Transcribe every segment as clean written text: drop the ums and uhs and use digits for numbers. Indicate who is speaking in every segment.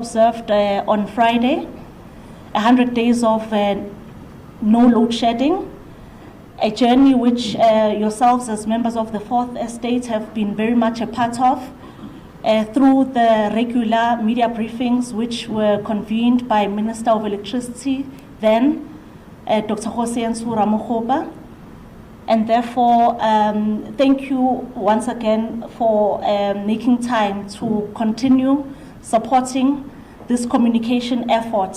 Speaker 1: observed on Friday, 100 days of no load shedding, a journey which yourselves as members of the Fourth Estate have been very much a part of through the regular media briefings which were convened by Minister of Electricity then, Dr. Kgosientsho Ramokgopa. And therefore, thank you once again for making time to continue supporting this communication effort,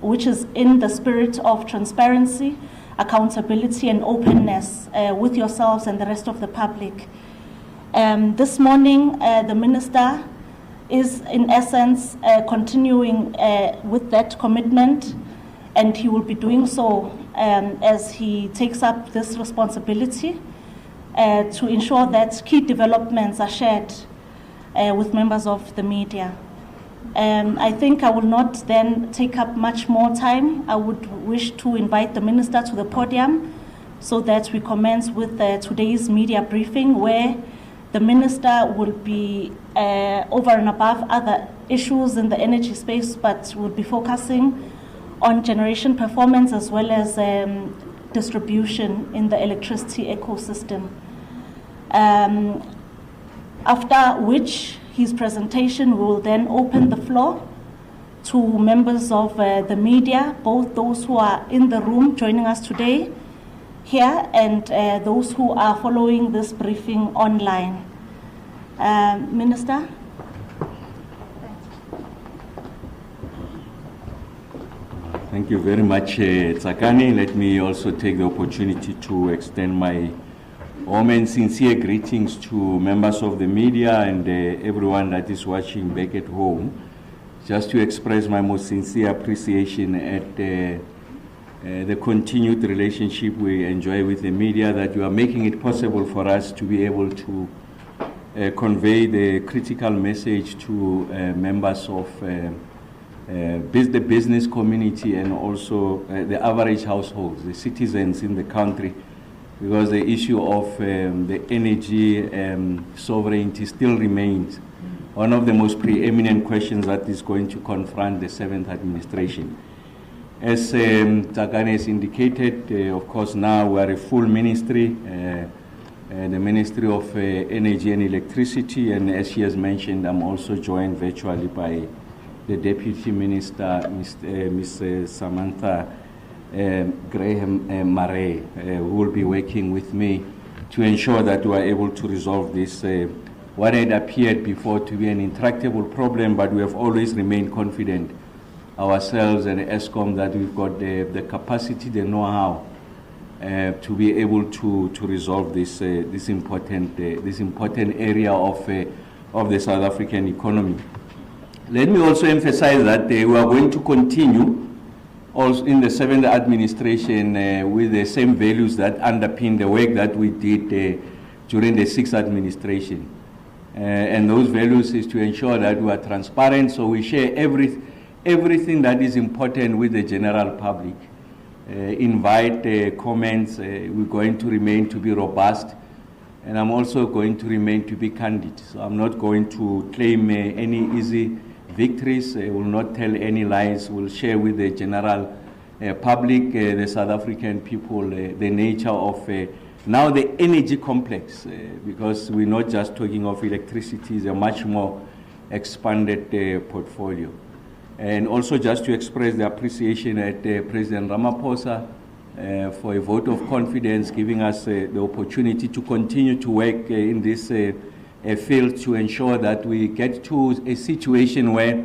Speaker 1: which is in the spirit of transparency, accountability, and openness with yourselves and the rest of the public. This morning, the Minister is in essence continuing with that commitment, and he will be doing so as he takes up this responsibility to ensure that key developments are shared with members of the media. I think I will not then take up much more time. I would wish to invite the Minister to the podium so that we commence with today's media briefing, where the Minister will be over and above other issues in the energy space, but will be focusing on generation performance as well as distribution in the electricity ecosystem. After which his presentation will then open the floor to members of the media, both those who are in the room joining us today here and those who are following this briefing online. Minister?
Speaker 2: Thank you very much, Tsakani. Let me also take the opportunity to extend my warm and sincere greetings to members of the media and everyone that is watching back at home. Just to express my most sincere appreciation at the continued relationship we enjoy with the media, that you are making it possible for us to be able to convey the critical message to members of the business community and also the average households, the citizens in the country, because the issue of the energy sovereignty still remains one of the most preeminent questions that is going to confront the 7th administration. As Tsakani has indicated, of course, now we are a full ministry, the Ministry of Energy and Electricity, and as she has mentioned, I'm also joined virtually by the Deputy Minister, Ms. Samantha Graham Murray, who will be working with me to ensure that we are able to resolve this, what had appeared before to be an intractable problem, but we have always remained confident ourselves and ESCOM that we've got the capacity, the know-how to be able to resolve this important area of the South African economy. Let me also emphasize that we are going to continue also in the 7th administration with the same values that underpin the work that we did during the 6th administration. And those values is to ensure that we are transparent, so we share everything that is important with the general public. Invite comments. We're going to remain to be robust, and I'm also going to remain to be candid. So I'm not going to claim any easy victories. Will not tell any lies. Will share with the general public, the South African people, the nature of now the energy complex, because we're not just talking of electricity. It's a much more expanded portfolio. And also just to express the appreciation at President Ramaphosa for a vote of confidence, giving us the opportunity to continue to work in this field to ensure that we get to a situation where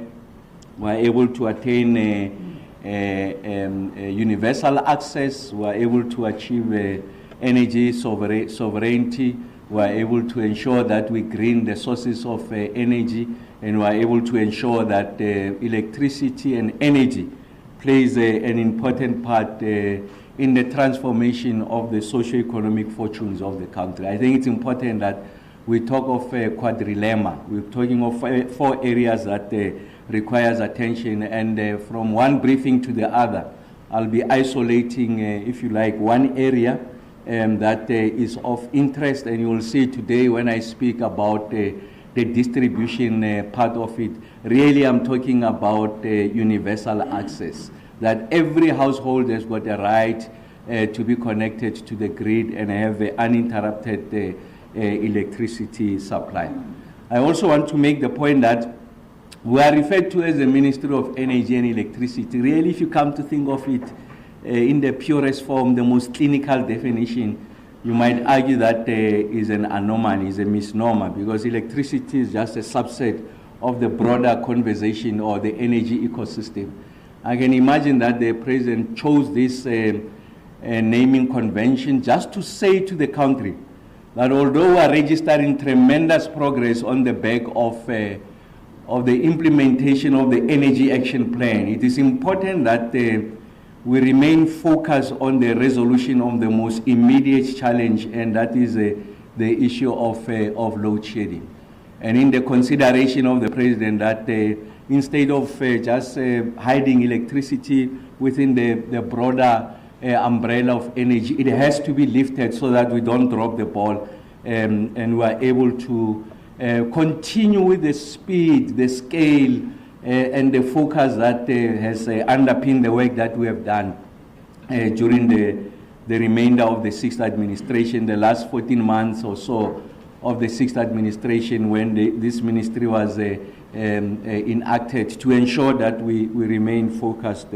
Speaker 2: we're able to attain universal access, we're able to achieve energy sovereignty, we're able to ensure that we green the sources of energy, and we're able to ensure that electricity and energy plays an important part in the transformation of the socio-economic fortunes of the country. I think it's important that we talk of a quadrilemma. We're talking of 4 areas that requires attention, and from one briefing to the other, I'll be isolating, if you like, one area that is of interest, and you will see today when I speak about the distribution part of it. Really, I'm talking about universal access, that every household has got a right to be connected to the grid and have uninterrupted electricity supply. I also want to make the point that we are referred to as the Ministry of Energy and Electricity. Really, if you come to think of it in the purest form, the most clinical definition, you might argue that is an anomaly, is a misnomer, because electricity is just a subset of the broader conversation or the energy ecosystem. I can imagine that the president chose this naming convention just to say to the country that although we are registering tremendous progress on the back of the implementation of the Energy Action Plan, it is important that we remain focused on the resolution of the most immediate challenge, and that is the issue of load shedding. And in the consideration of the president that instead of just hiding electricity within the broader umbrella of energy, it has to be lifted so that we don't drop the ball and we are able to continue with the speed, the scale, and the focus that has underpinned the work that we have done during the remainder of the sixth administration, the last 14 months or so of the sixth administration, when this ministry was enacted, to ensure that we remain focused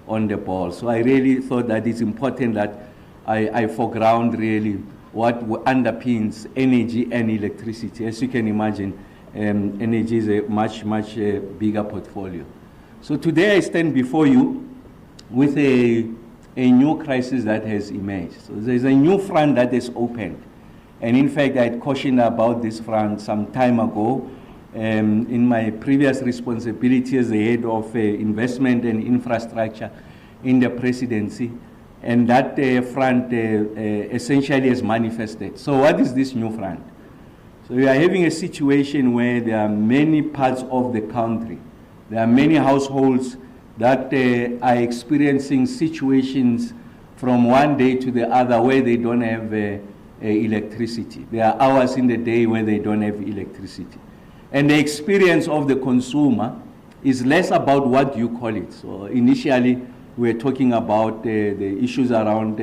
Speaker 2: on the ball. So I really thought that it's important that I foreground really what underpins energy and electricity. As you can imagine, energy is a much bigger portfolio. So today I stand before you with a new crisis that has emerged. So there's a new front that is opened. And in fact, I had cautioned about this front some time ago in my previous responsibility as the head of investment and infrastructure in the presidency. And that front essentially has manifested. So what is this new front? So we are having a situation where there are many parts of the country, there are many households that are experiencing situations from one day to the other where they don't have electricity. There are hours in the day where they don't have electricity. And the experience of the consumer is less about what you call it. So initially, we're talking about the issues around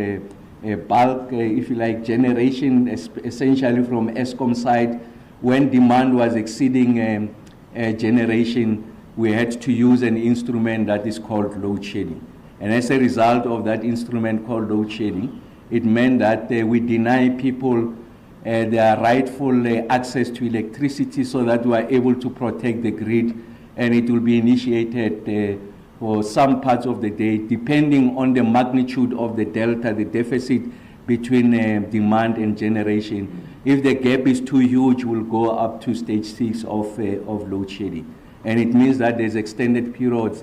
Speaker 2: bulk, if you like, generation, essentially from Eskom side. When demand was exceeding generation, we had to use an instrument that is called load shedding. And as a result of that instrument called load shedding, it meant that we deny people their rightful access to electricity so that we are able to protect the grid, and it will be initiated for some parts of the day, depending on the magnitude of the delta, the deficit between demand and generation. If the gap is too huge, we'll go up to stage 6 of load shedding. And it means that there's extended periods,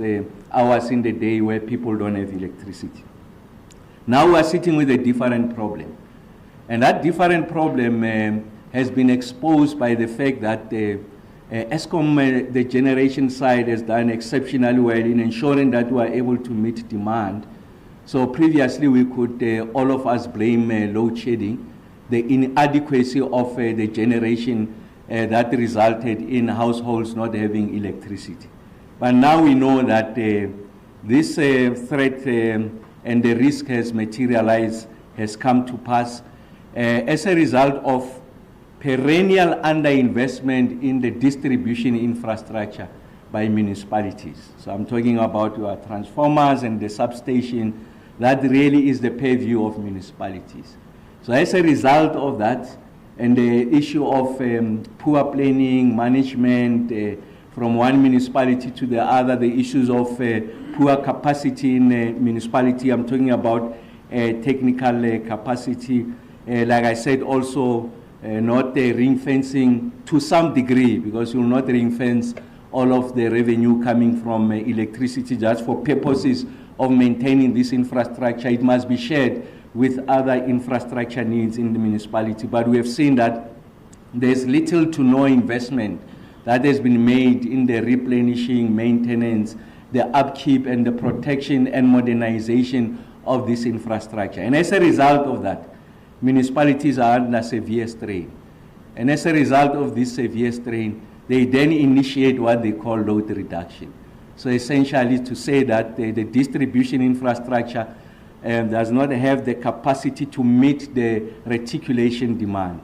Speaker 2: hours in the day where people don't have electricity. Now we're sitting with a different problem. And that different problem has been exposed by the fact that Eskom, the generation side, has done exceptionally well in ensuring that we are able to meet demand. So previously we could, all of us, blame load shedding, the inadequacy of the generation that resulted in households not having electricity. But now we know that this threat and the risk has materialized, has come to pass as a result of perennial underinvestment in the distribution infrastructure by municipalities. So I'm talking about your transformers and the substation. That really is the purview of municipalities. So as a result of that, and the issue of poor planning, management, from one municipality to the other, the issues of poor capacity in municipality, I'm talking about technical capacity, like I said also, not ring fencing to some degree, because you will not ring fence all of the revenue coming from electricity just for purposes of maintaining this infrastructure. It must be shared with other infrastructure needs in the municipality. But we have seen that there's little to no investment that has been made in the replenishing, maintenance, the upkeep and the protection and modernization of this infrastructure. And as a result of that, municipalities are under severe strain. And as a result of this severe strain, they then initiate what they call load reduction. So essentially to say that the distribution infrastructure does not have the capacity to meet the reticulation demand.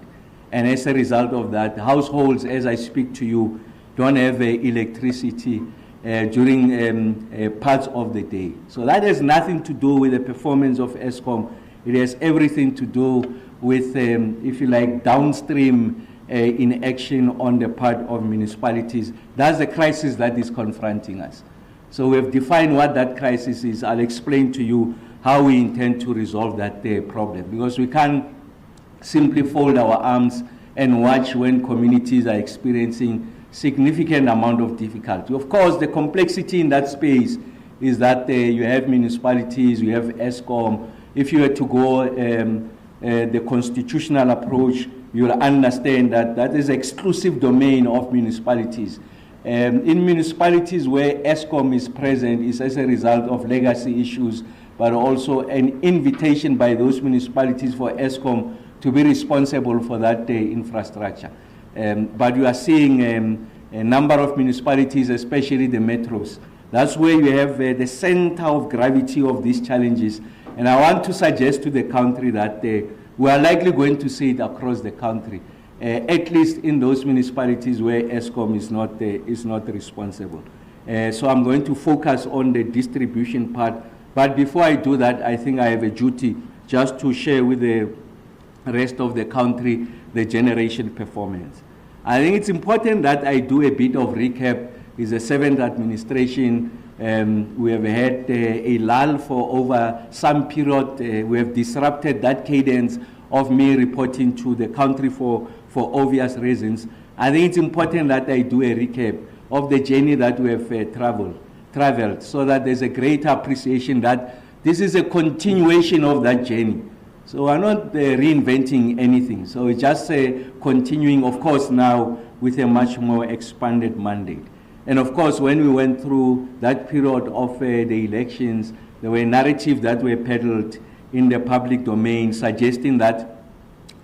Speaker 2: And as a result of that, households, as I speak to you, don't have electricity during parts of the day. So that has nothing to do with the performance of ESCOM. It has everything to do with, if you like, downstream inaction on the part of municipalities. That's the crisis that is confronting us. So we have defined what that crisis is. I'll explain to you how we intend to resolve that problem, because we can't simply fold our arms and watch when communities are experiencing significant amount of difficulty. Of course, the complexity in that space is that you have municipalities, you have ESCOM. If you were to go the constitutional approach, you'll understand that that is exclusive domain of municipalities. In municipalities where ESCOM is present is as a result of legacy issues, but also an invitation by those municipalities for ESCOM to be responsible for that infrastructure. But you are seeing a number of municipalities, especially the metros. That's where you have the center of gravity of these challenges. And I want to suggest to the country that we are likely going to see it across the country, at least in those municipalities where ESCOM is not responsible. So I'm going to focus on the distribution part. But before I do that, I think I have a duty just to share with the rest of the country the generation performance. I think it's important that I do a bit of recap. It's the 7th administration. We have had a lull for over some period. We have disrupted that cadence of me reporting to the country for obvious reasons. I think it's important that I do a recap of the journey that we have traveled, so that there's a greater appreciation that this is a continuation of that journey. So we're not reinventing anything. So it's just continuing, of course, now with a much more expanded mandate. And of course, when we went through that period of the elections, there were narratives that were peddled in the public domain suggesting that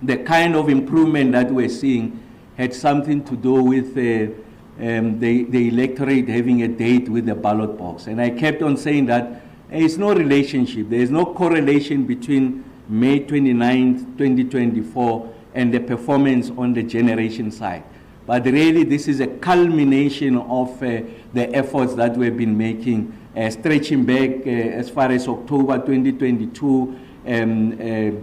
Speaker 2: the kind of improvement that we're seeing had something to do with the electorate having a date with the ballot box. And I kept on saying that there is no relationship, there is no correlation between May 29th, 2024 and the performance on the generation side. But really, this is a culmination of the efforts that we've been making, stretching back as far as October 2022,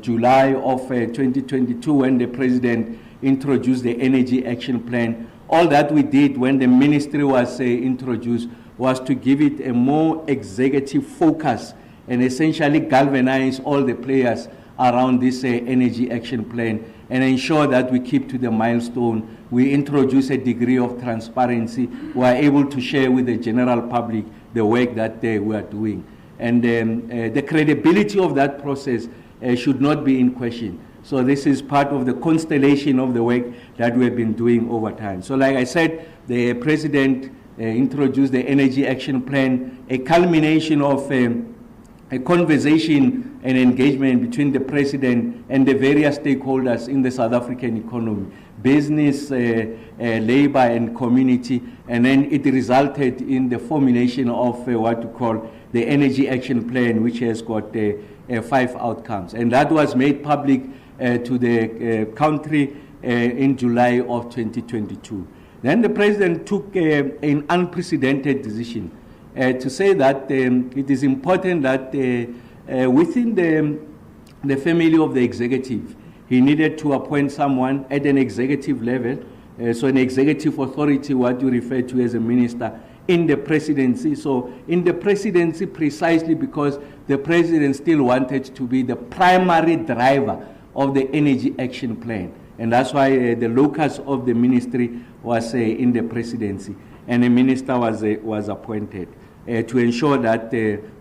Speaker 2: July of 2022, when the President introduced the Energy Action Plan. All that we did when the ministry was introduced was to give it a more executive focus and essentially galvanize all the players around this Energy Action Plan and ensure that we keep to the milestone. We introduce a degree of transparency. We are able to share with the general public the work that we are doing. And the credibility of that process should not be in question. So this is part of the constellation of the work that we have been doing over time. So like I said, the President introduced the Energy Action Plan, a culmination of a conversation and engagement between the President and the various stakeholders in the South African economy, business, labor and community, and then it resulted in the formulation of what we call the Energy Action Plan, which has got 5 outcomes. And that was made public to the country in July of 2022. Then the President took an unprecedented decision to say that it is important that within the family of the executive, he needed to appoint someone at an executive level, so an executive authority, what you refer to as a minister, in the presidency. So in the presidency, precisely because the President still wanted to be the primary driver of the Energy Action Plan. And that's why the locus of the ministry was in the presidency, and a minister was appointed to ensure that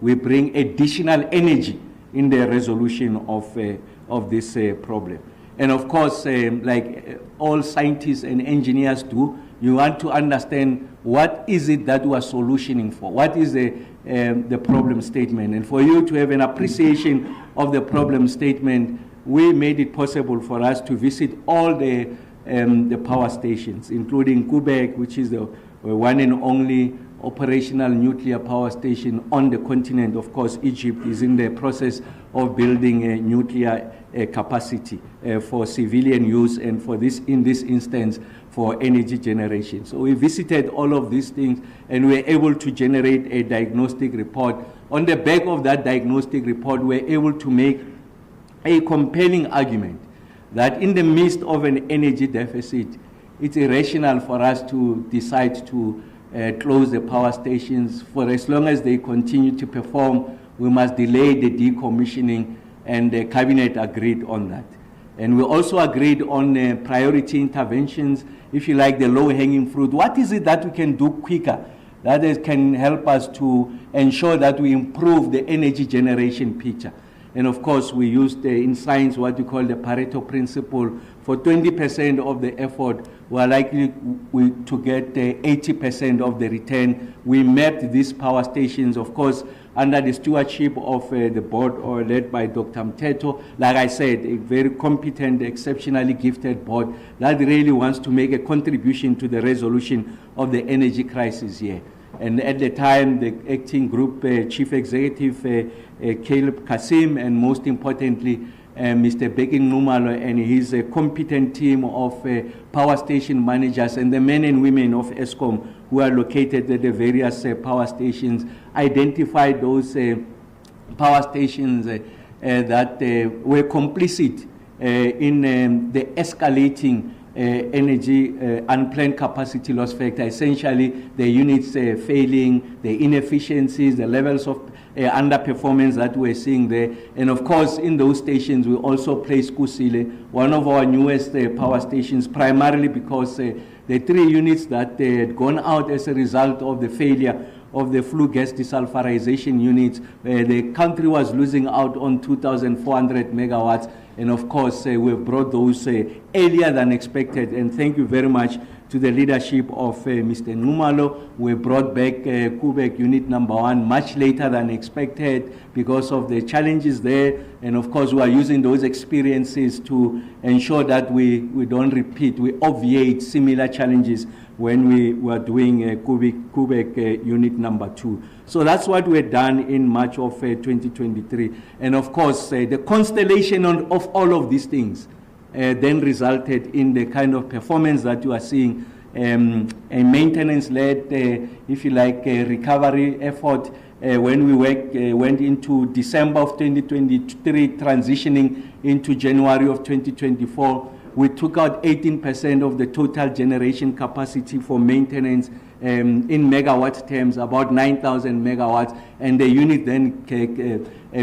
Speaker 2: we bring additional energy in the resolution of this problem. And of course, like all scientists and engineers do, you want to understand what is it that we are solutioning for? What is the problem statement? And for you to have an appreciation of the problem statement, we made it possible for us to visit all the the power stations, including Quebec, which is the one and only operational nuclear power station on the continent. Of course, Egypt is in the process of building a nuclear capacity for civilian use, and for this, in this instance, for energy generation. So we visited all of these things, and we were able to generate a diagnostic report. On the back of that diagnostic report, we were able to make a compelling argument that in the midst of an energy deficit, it's irrational for us to decide to close the power stations. For as long as they continue to perform, we must delay the decommissioning, and the cabinet agreed on that. And we also agreed on priority interventions, if you like, the low-hanging fruit. What is it that we can do quicker that can help us to ensure that we improve the energy generation picture? And of course, we used in science what we call the Pareto principle. For 20% of the effort, we are likely to get 80% of the return. We mapped these power stations, of course, under the stewardship of the board, or led by Dr. Mteto. Like I said, a very competent, exceptionally gifted board that really wants to make a contribution to the resolution of the energy crisis here. And at the time, the acting group chief executive, Caleb Kasim, and most importantly, Mr. Beking Numalo and his competent team of power station managers, and the men and women of ESCOM who are located at the various power stations, identified those power stations that were complicit in the escalating energy unplanned capacity loss factor, essentially the units failing, the inefficiencies, the levels of underperformance that we're seeing there. And of course, in those stations, we also placed Kusile, one of our newest power stations, primarily because the 3 units that had gone out as a result of the failure of the flue gas desulfurization units, the country was losing out on 2,400 megawatts. And of course, we've brought those earlier than expected. And thank you very much to the leadership of Mr. Numalo. We brought back Quebec Unit Number 1 much later than expected because of the challenges there. And of course, we are using those experiences to ensure that we don't repeat, we obviate similar challenges when we were doing Quebec Unit Number 2. So that's what we had done in March of 2023. And of course, the constellation of all of these things then resulted in the kind of performance that you are seeing, a maintenance-led, if you like, recovery effort. When we went into December of 2023, transitioning into January of 2024, we took out 18% of the total generation capacity for maintenance in megawatt terms, about 9,000 megawatts, and the unit then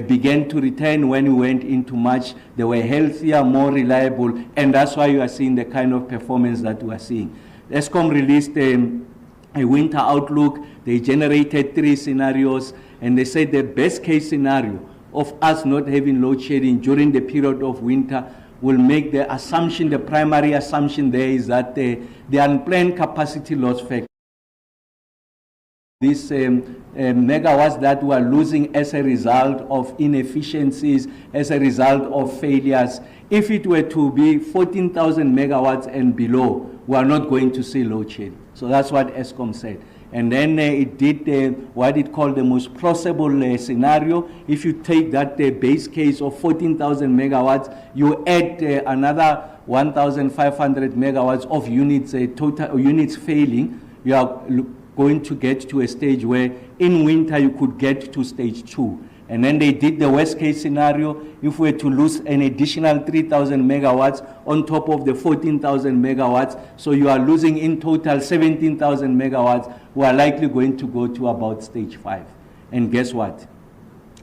Speaker 2: began to return when we went into March. They were healthier, more reliable, and that's why you are seeing the kind of performance that we are seeing. ESCOM released a winter outlook. They generated 3 scenarios, and they said the best case scenario of us not having load shedding during the period of winter will make the assumption, the primary assumption there is that the unplanned capacity loss factor, these megawatts that we are losing as a result of inefficiencies, as a result of failures, if it were to be 14,000 megawatts and below, we are not going to see load shedding. So that's what ESCOM said. And then it did what it called the most plausible scenario. If you take that base case of 14,000 megawatts, you add another 1,500 megawatts of units, total units failing, you are going to get to a stage where in winter you could get to stage 2. And then they did the worst case scenario. If we were to lose an additional 3,000 megawatts on top of the 14,000 megawatts, so you are losing in total 17,000 megawatts, we are likely going to go to about stage 5. And guess what?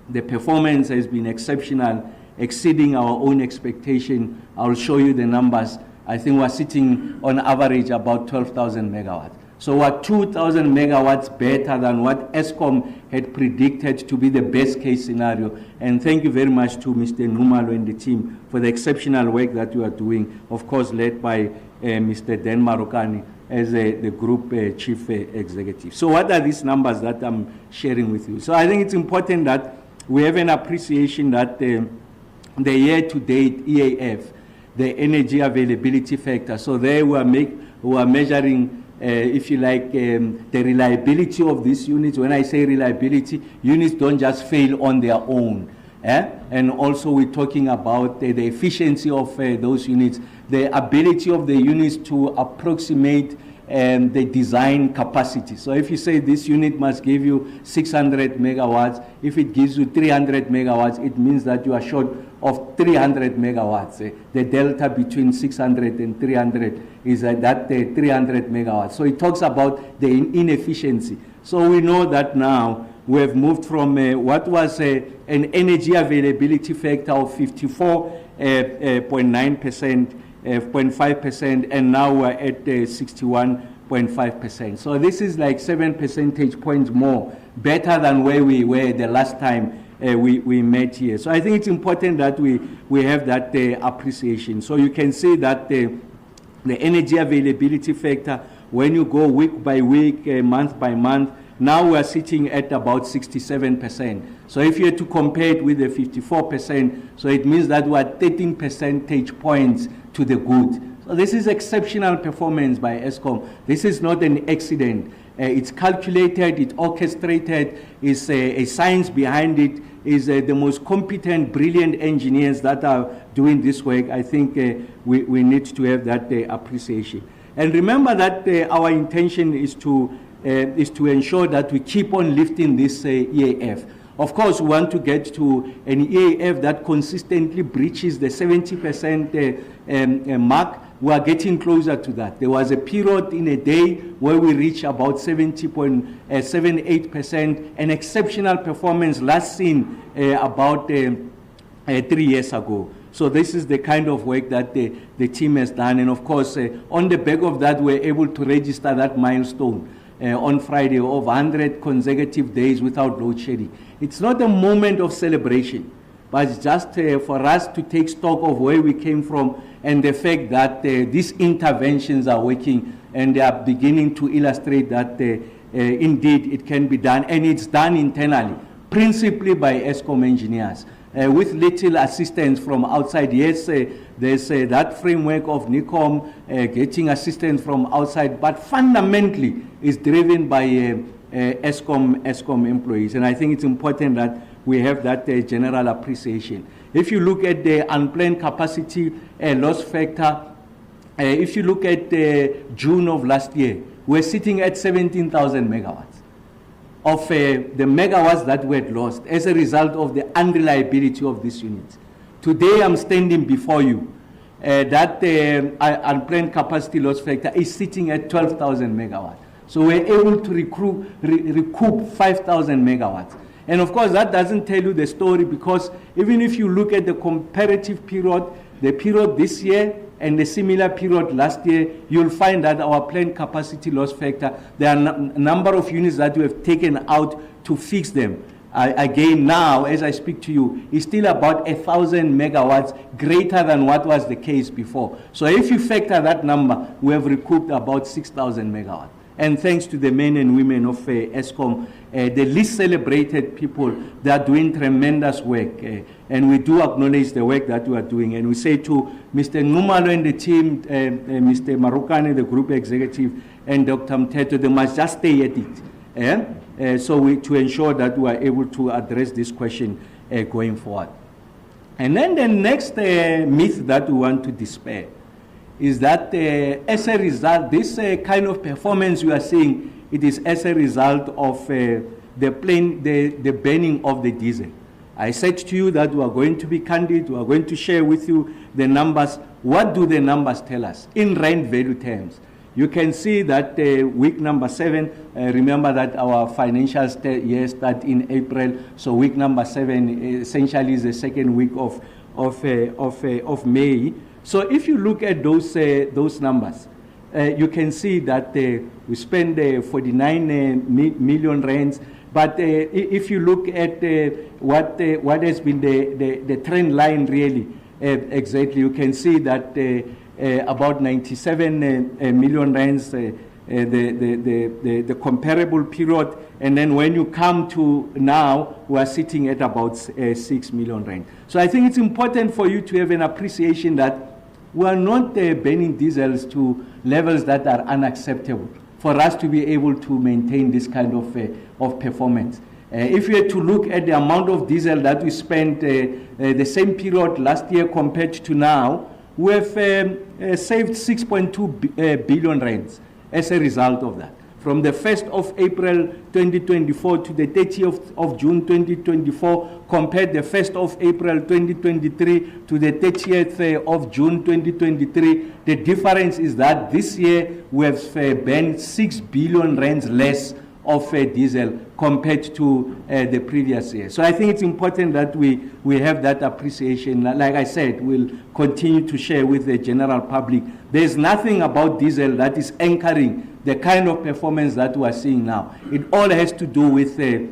Speaker 2: The performance has been exceptional, exceeding our own expectation. I'll show you the numbers. I think we're sitting on average about 12,000 megawatts. So we're 2,000 megawatts better than what ESCOM had predicted to be the best case scenario. And thank you very much to Mr. Numalo and the team for the exceptional work that you are doing, of course led by Mr. Dan Marokani as the group chief executive. So what are these numbers that I'm sharing with you? So I think it's important that we have an appreciation that the year-to-date EAF, the energy availability factor. So there we are measuring, if you like, the reliability of these units. When I say reliability, units don't just fail on their own. And also we're talking about the efficiency of those units, the ability of the units to approximate the design capacity. So if you say this unit must give you 600 megawatts, if it gives you 300 megawatts, it means that you are short of 300 megawatts. The delta between 600 and 300 is that 300 megawatts. So it talks about the inefficiency. So we know that now we have moved from what was an energy availability factor of 54.9%, 0.5%, and now we're at 61.5%. So this is like 7 percentage points more, better than where we were the last time we met here. So I think it's important that we have that appreciation. So you can see that the energy availability factor, when you go week by week, month by month, now we are sitting at about 67%. So if you had to compare it with the 54%, so it means that we are 13 percentage points to the good. So this is exceptional performance by Eskom. This is not an accident. It's calculated, it's orchestrated, it's a science behind it, is the most competent, brilliant engineers that are doing this work. I think we need to have that appreciation. And remember that our intention is to ensure that we keep on lifting this EAF. Of course, we want to get to an EAF that consistently breaches the 70% mark. We are getting closer to that. There was a period in a day where we reached about 70.78%, an exceptional performance last seen about 3 years ago. So this is the kind of work that the team has done. And of course, on the back of that, we're able to register that milestone on Friday of 100 consecutive days without load shedding. It's not a moment of celebration, but it's just for us to take stock of where we came from and the fact that these interventions are working and they are beginning to illustrate that indeed it can be done, and it's done internally, principally by Eskom engineers. With little assistance from outside. Yes, there's that framework of NICOM getting assistance from outside, but fundamentally is driven by Eskom employees. And I think it's important that we have that general appreciation. If you look at the unplanned capacity loss factor, if you look at June of last year, we're sitting at 17,000 megawatts. Of the megawatts that were lost as a result of the unreliability of these units. Today I'm standing before you. That unplanned capacity loss factor is sitting at 12,000 megawatts. So we're able to recoup 5,000 megawatts. And of course that doesn't tell you the story, because even if you look at the comparative period, the period this year and the similar period last year, you'll find that our planned capacity loss factor, there are a number of units that we have taken out to fix them. Again, now, as I speak to you, is still about 1,000 megawatts greater than what was the case before. So if you factor that number, we have recouped about 6,000 megawatts. And thanks to the men and women of Eskom, the least celebrated people, they are doing tremendous work. And we do acknowledge the work that we are doing. And we say to Mr. Ngumalo and the team, Mr. Marukane, the group executive, and Dr. Mteto, they must just stay at it. To ensure that we are able to address this question going forward. And then the next myth that we want to dispel is that as a result, this kind of performance we are seeing, it is as a result of the banning of the diesel. I said to you that we are going to be candid, we are going to share with you the numbers. What do the numbers tell us in rand value terms? You can see that week number 7, remember that our financial year starts in April, so week number 7 essentially is the second week of May. So if you look at those numbers, you can see that we spend 49 million rands. But if you look at what has been the trend line really, exactly, you can see that about 97 million rands, the comparable period, and then when you come to now, we are sitting at about 6 million rand. So I think it's important for you to have an appreciation that We are not burning diesels to levels that are unacceptable for us to be able to maintain this kind of performance. If we had to look at the amount of diesel that we spent the same period last year compared to now, we have saved 6.2 billion rands as a result of that. From the 1st of April 2024 to the 30th of June 2024, compared the 1st of April 2023 to the 30th of June 2023, the difference is that this year we have burned 6 billion rands less of diesel compared to the previous year. So I think it's important that we have that appreciation. Like I said, we'll continue to share with the general public. There's nothing about diesel that is anchoring the kind of performance that we are seeing now. It all has to do with the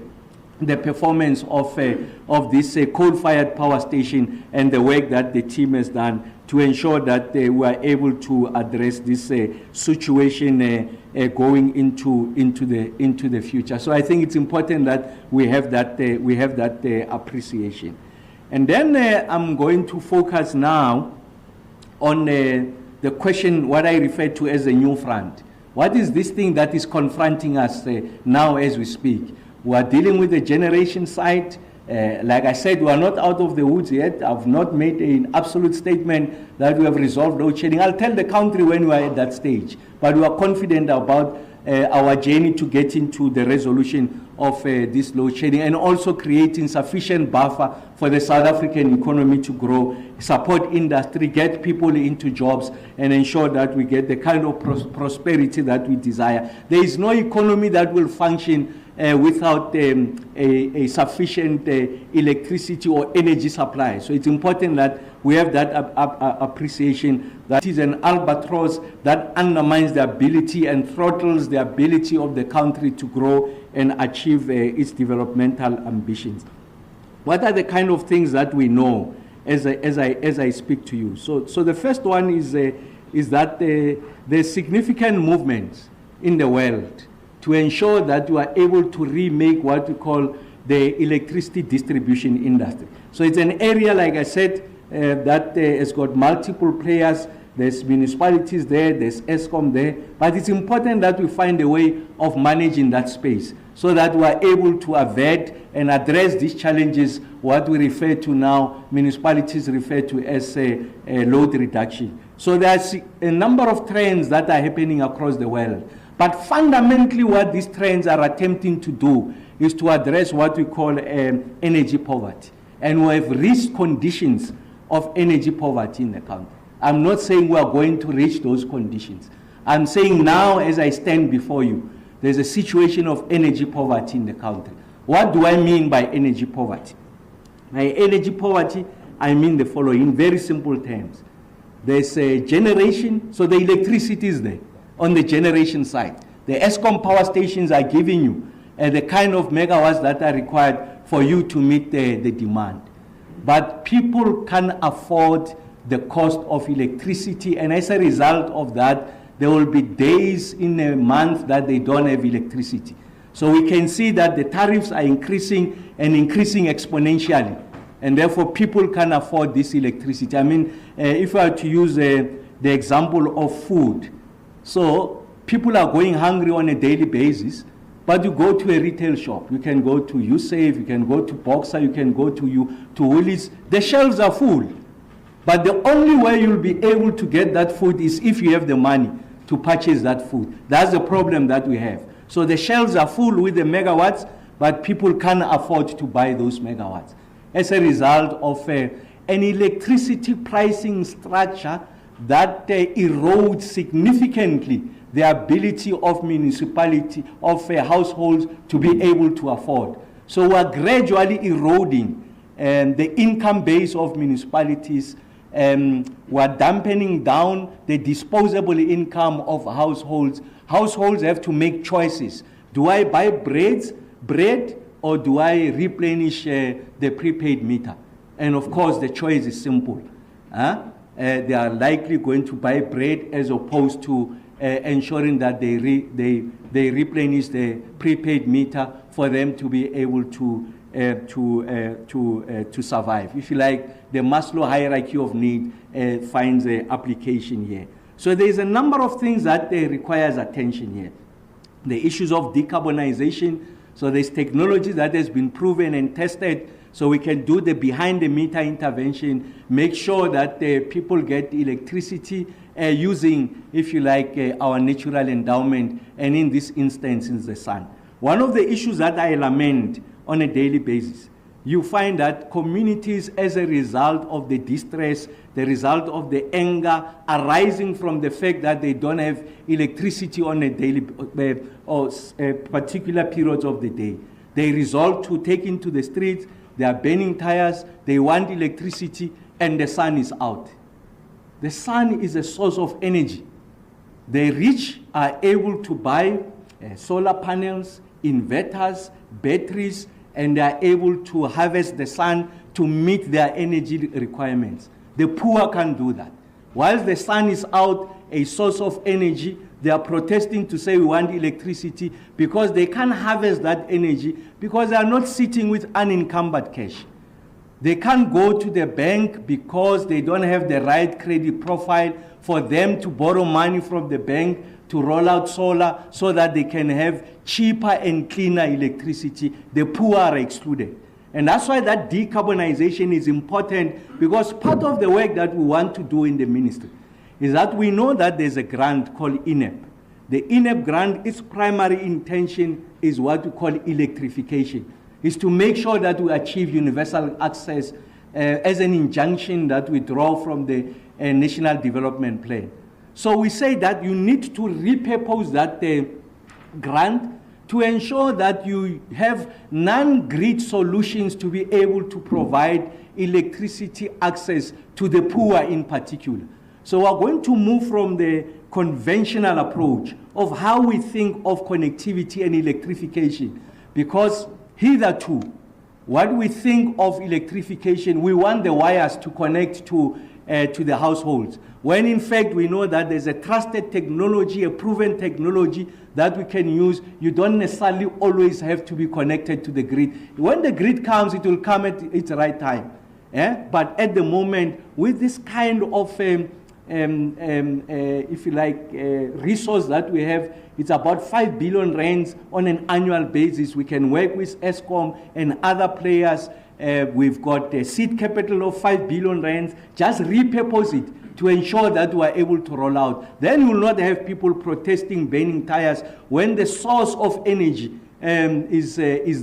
Speaker 2: performance of this coal-fired power station and the work that the team has done to ensure that we are able to address this situation going into the future. So I think it's important that we have that appreciation. And then I'm going to focus now on the question, what I refer to as a new front. What is this thing that is confronting us now as we speak? We are dealing with the generation side. Like I said, we are not out of the woods yet. I've not made an absolute statement that we have resolved load shedding. I'll tell the country when we are at that stage. But we are confident about our journey to get into the resolution of this load shedding and also creating sufficient buffer for the South African economy to grow, support industry, get people into jobs, and ensure that we get the kind of prosperity that we desire. There is no economy that will function without a sufficient electricity or energy supply. So it's important that we have that appreciation that is an albatross that undermines the ability and throttles the ability of the country to grow and achieve its developmental ambitions. What are the kind of things that we know as I speak to you? So the first one is that there's significant movements in the world to ensure that we are able to remake what we call the electricity distribution industry. So it's an area, like I said, that has got multiple players. There's municipalities there, there's ESCOM there, but it's important that we find a way of managing that space so that we are able to avert and address these challenges, what we refer to now, municipalities refer to as load reduction. So there's a number of trends that are happening across the world. But fundamentally what these trends are attempting to do is to address what we call energy poverty. And we have reached conditions of energy poverty in the country. I'm not saying we are going to reach those conditions. I'm saying now, as I stand before you, there's a situation of energy poverty in the country. What do I mean by energy poverty? By energy poverty, I mean the following, in very simple terms. There's a generation, so the electricity is there on the generation side. The ESCOM power stations are giving you the kind of megawatts that are required for you to meet the demand. But people can't afford the cost of electricity, and as a result of that, there will be days in a month that they don't have electricity. So we can see that the tariffs are increasing and increasing exponentially, and therefore people can't afford this electricity. I mean, if I were to use the example of food, so people are going hungry on a daily basis, but you go to a retail shop, you can go to USAVE, you can go to Boxer, you can go to Woolies, the shelves are full. But the only way you'll be able to get that food is if you have the money to purchase that food. That's the problem that we have. So the shelves are full with the megawatts, but people can't afford to buy those megawatts. As a result of an electricity pricing structure that erodes significantly the ability of municipality, of households to be able to afford. So we are gradually eroding the income base of municipalities. We are dampening down the disposable income of households. Households have to make choices. Do I buy bread or do I replenish the prepaid meter? And of course, the choice is simple. They are likely going to buy bread as opposed to ensuring that they replenish the prepaid meter for them to be able to survive. If you like, the Maslow hierarchy of need finds an application here. So there's a number of things that requires attention here. The issues of decarbonization. So there's technology that has been proven and tested, so we can do the behind-the-meter intervention, make sure that people get electricity using, if you like, our natural endowment, and in this instance, in the sun. One of the issues that I lament on a daily basis, you find that communities, as a result of the distress, the result of the anger arising from the fact that they don't have electricity on a daily or particular periods of the day, they resort to taking to the streets. They are burning tires, they want electricity, and the sun is out. The sun is a source of energy. The rich are able to buy solar panels, inverters, batteries, and they are able to harvest the sun to meet their energy requirements. The poor can't do that. While the sun is out, a source of energy, they are protesting to say we want electricity because they can't harvest that energy because they are not sitting with unencumbered cash. They can't go to the bank because they don't have the right credit profile for them to borrow money from the bank to roll out solar so that they can have cheaper and cleaner electricity. The poor are excluded. And that's why that decarbonization is important, because part of the work that we want to do in the ministry is that we know that there's a grant called INEP. The INEP grant, its primary intention is what we call electrification, is to make sure that we achieve universal access as an injunction that we draw from the National Development Plan. So we say that you need to repurpose that grant to ensure that you have non-grid solutions to be able to provide electricity access to the poor in particular. So we're going to move from the conventional approach of how we think of connectivity and electrification, because hitherto, what we think of electrification, we want the wires to connect to the households, when in fact we know that there's a trusted technology, a proven technology that we can use. You don't necessarily always have to be connected to the grid. When the grid comes, it will come at its right time. But at the moment, with this kind of, if you like, resource that we have, it's about 5 billion rands on an annual basis. We can work with ESCOM and other players. We've got a seed capital of 5 billion rands. Just repurpose it to ensure that we are able to roll out. Then we will not have people protesting, burning tires when the source of energy is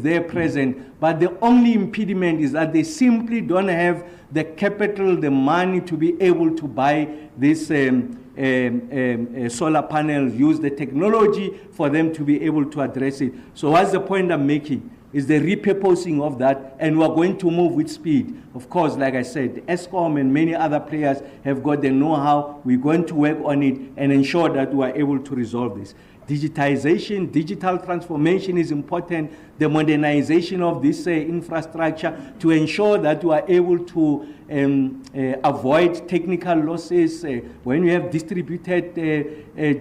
Speaker 2: there present. But the only impediment is that they simply don't have the capital, the money to be able to buy this solar panels, use the technology for them to be able to address it. So what's the point I'm making? Is the repurposing of that, and we're going to move with speed. Of course, like I said, ESCOM and many other players have got the know-how. We're going to work on it and ensure that we are able to resolve this. Digitization, digital transformation is important. The modernization of this infrastructure to ensure that we are able to avoid technical losses. When you have distributed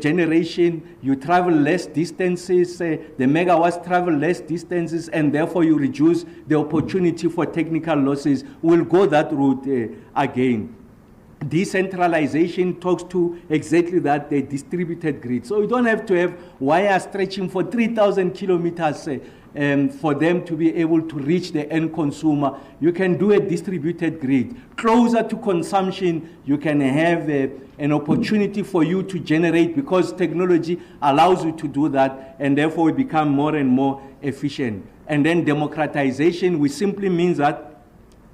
Speaker 2: generation, you travel less distances, the megawatts travel less distances, and therefore you reduce the opportunity for technical losses. We'll go that route again. Decentralization talks to exactly that, the distributed grid. So you don't have to have wires stretching for 3,000 kilometers for them to be able to reach the end consumer. You can do a distributed grid. Closer to consumption, you can have an opportunity for you to generate, because technology allows you to do that, and therefore we become more and more efficient. And then democratization, which simply means that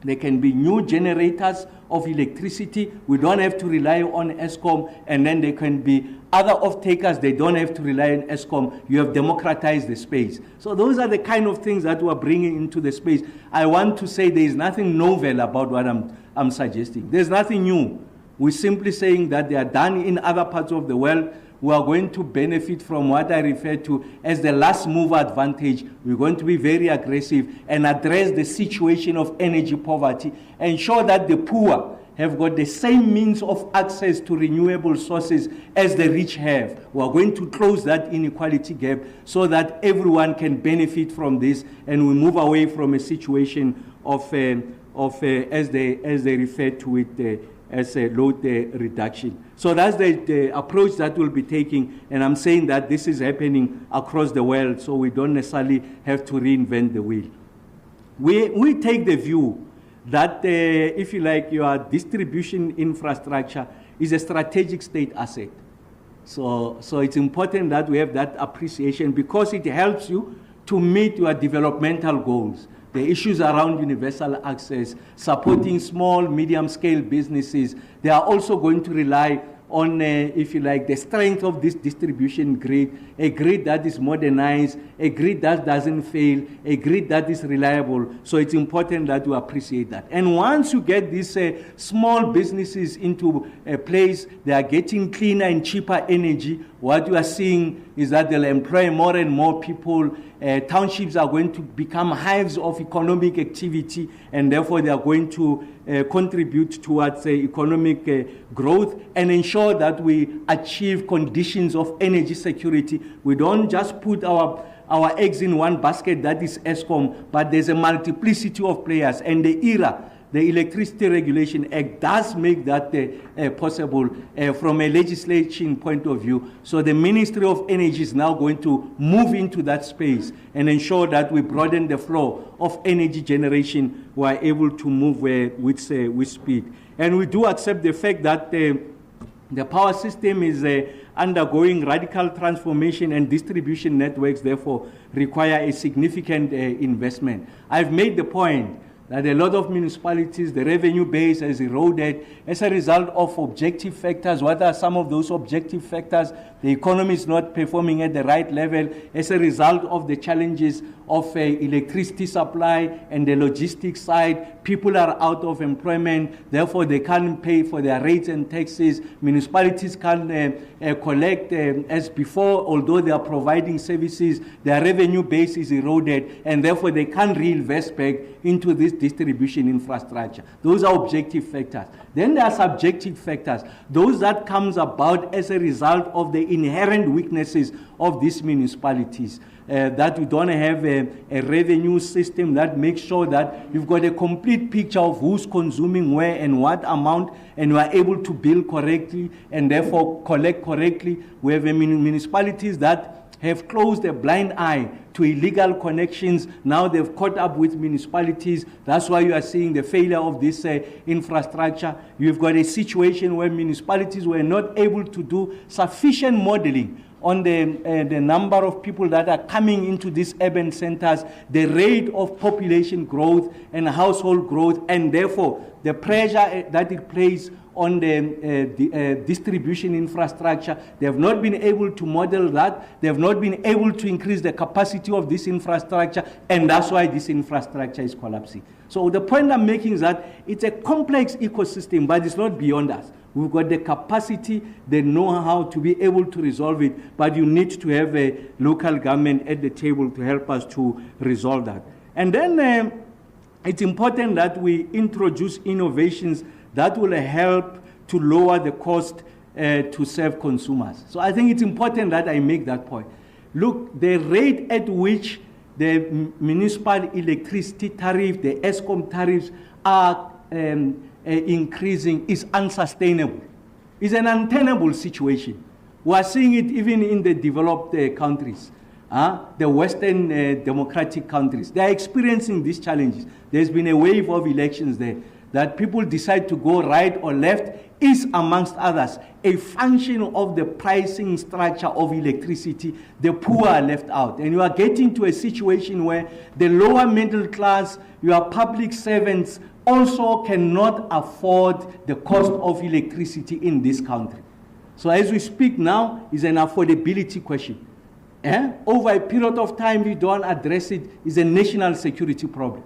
Speaker 2: there can be new generators of electricity. We don't have to rely on ESCOM, and then there can be other off-takers. They don't have to rely on ESCOM. You have democratized the space. So those are the kind of things that we're bringing into the space. I want to say there is nothing novel about what I'm suggesting. There's nothing new. We're simply saying that they are done in other parts of the world. We are going to benefit from what I refer to as the last mover advantage. We're going to be very aggressive and address the situation of energy poverty, ensure that the poor have got the same means of access to renewable sources as the rich have. We are going to close that inequality gap so that everyone can benefit from this, and we move away from a situation of as they refer to it, as a load reduction. So that's the approach that we'll be taking, and I'm saying that this is happening across the world, so we don't necessarily have to reinvent the wheel. We take the view that, if you like, your distribution infrastructure is a strategic state asset. So it's important that we have that appreciation, because it helps you to meet your developmental goals. The issues around universal access, supporting small, medium-scale businesses, they are also going to rely on, if you like, the strength of this distribution grid, a grid that is modernized, a grid that doesn't fail, a grid that is reliable. So it's important that you appreciate that. And once you get these small businesses into a place, they are getting cleaner and cheaper energy. What you are seeing is that they'll employ more and more people. Townships are going to become hives of economic activity, and therefore they are going to contribute towards economic growth and ensure that we achieve conditions of energy security. We don't just put our eggs in one basket, that is ESCOM, but there's a multiplicity of players, and the Electricity Regulation Act does make that possible from a legislation point of view. So the Ministry of Energy is now going to move into that space and ensure that we broaden the flow of energy generation. We are able to move with speed. And we do accept the fact that the power system is undergoing radical transformation, and distribution networks therefore require a significant investment. I've made the point that a lot of municipalities, the revenue base has eroded as a result of objective factors. What are some of those objective factors? The economy is not performing at the right level as a result of the challenges of electricity supply and the logistics side. People are out of employment, therefore they can't pay for their rates and taxes. Municipalities can't collect as before, although they are providing services. Their revenue base is eroded, and therefore they can't reinvest back into this distribution infrastructure. Those are objective factors. Then there are subjective factors, those that comes about as a result of the inherent weaknesses of these municipalities. That we don't have a revenue system that makes sure that you've got a complete picture of who's consuming where and what amount, and you are able to bill correctly and therefore collect correctly. We have municipalities that have closed a blind eye to illegal connections. Now they've caught up with municipalities. That's why you are seeing the failure of this infrastructure. You've got a situation where municipalities were not able to do sufficient modeling on the number of people that are coming into these urban centers, the rate of population growth and household growth, and therefore the pressure that it plays on the distribution infrastructure. They have not been able to model that. They have not been able to increase the capacity of this infrastructure, and that's why this infrastructure is collapsing. So the point I'm making is that it's a complex ecosystem, but it's not beyond us. We've got the capacity, the know-how to be able to resolve it, but you need to have a local government at the table to help us to resolve that. And then it's important that we introduce innovations that will help to lower the cost to serve consumers. So I think it's important that I make that point. Look, the rate at which the municipal electricity tariff, the ESCOM tariffs are increasing is unsustainable. It's an untenable situation. We are seeing it even in the developed countries, the Western democratic countries. They are experiencing these challenges. There's been a wave of elections there that people decide to go right or left is, amongst others, a function of the pricing structure of electricity. The poor are left out. And you are getting to a situation where the lower middle class, your public servants, also cannot afford the cost of electricity in this country. So as we speak now, is an affordability question. Over a period of time, we don't address it, is a national security problem.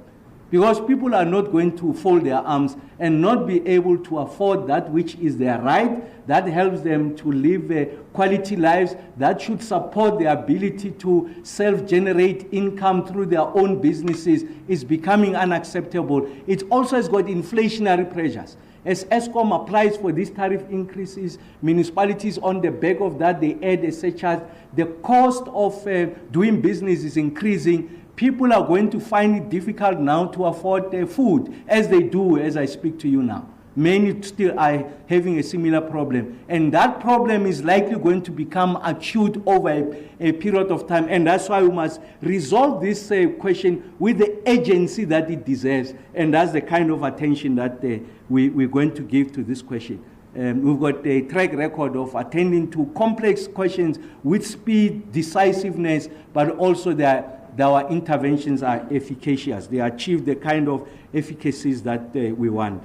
Speaker 2: Because people are not going to fold their arms and not be able to afford that which is their right, that helps them to live quality lives, that should support their ability to self-generate income through their own businesses, is becoming unacceptable. It also has got inflationary pressures. As Eskom applies for these tariff increases, municipalities on the back of that, they add a surcharge. The cost of doing business is increasing. People are going to find it difficult now to afford their food, as they do as I speak to you now. Many still are having a similar problem. And that problem is likely going to become acute over a period of time. And that's why we must resolve this question with the urgency that it deserves. And that's the kind of attention that we're going to give to this question. We've got a track record of attending to complex questions with speed, decisiveness, but also that our interventions are efficacious. They achieve the kind of efficacies that we want.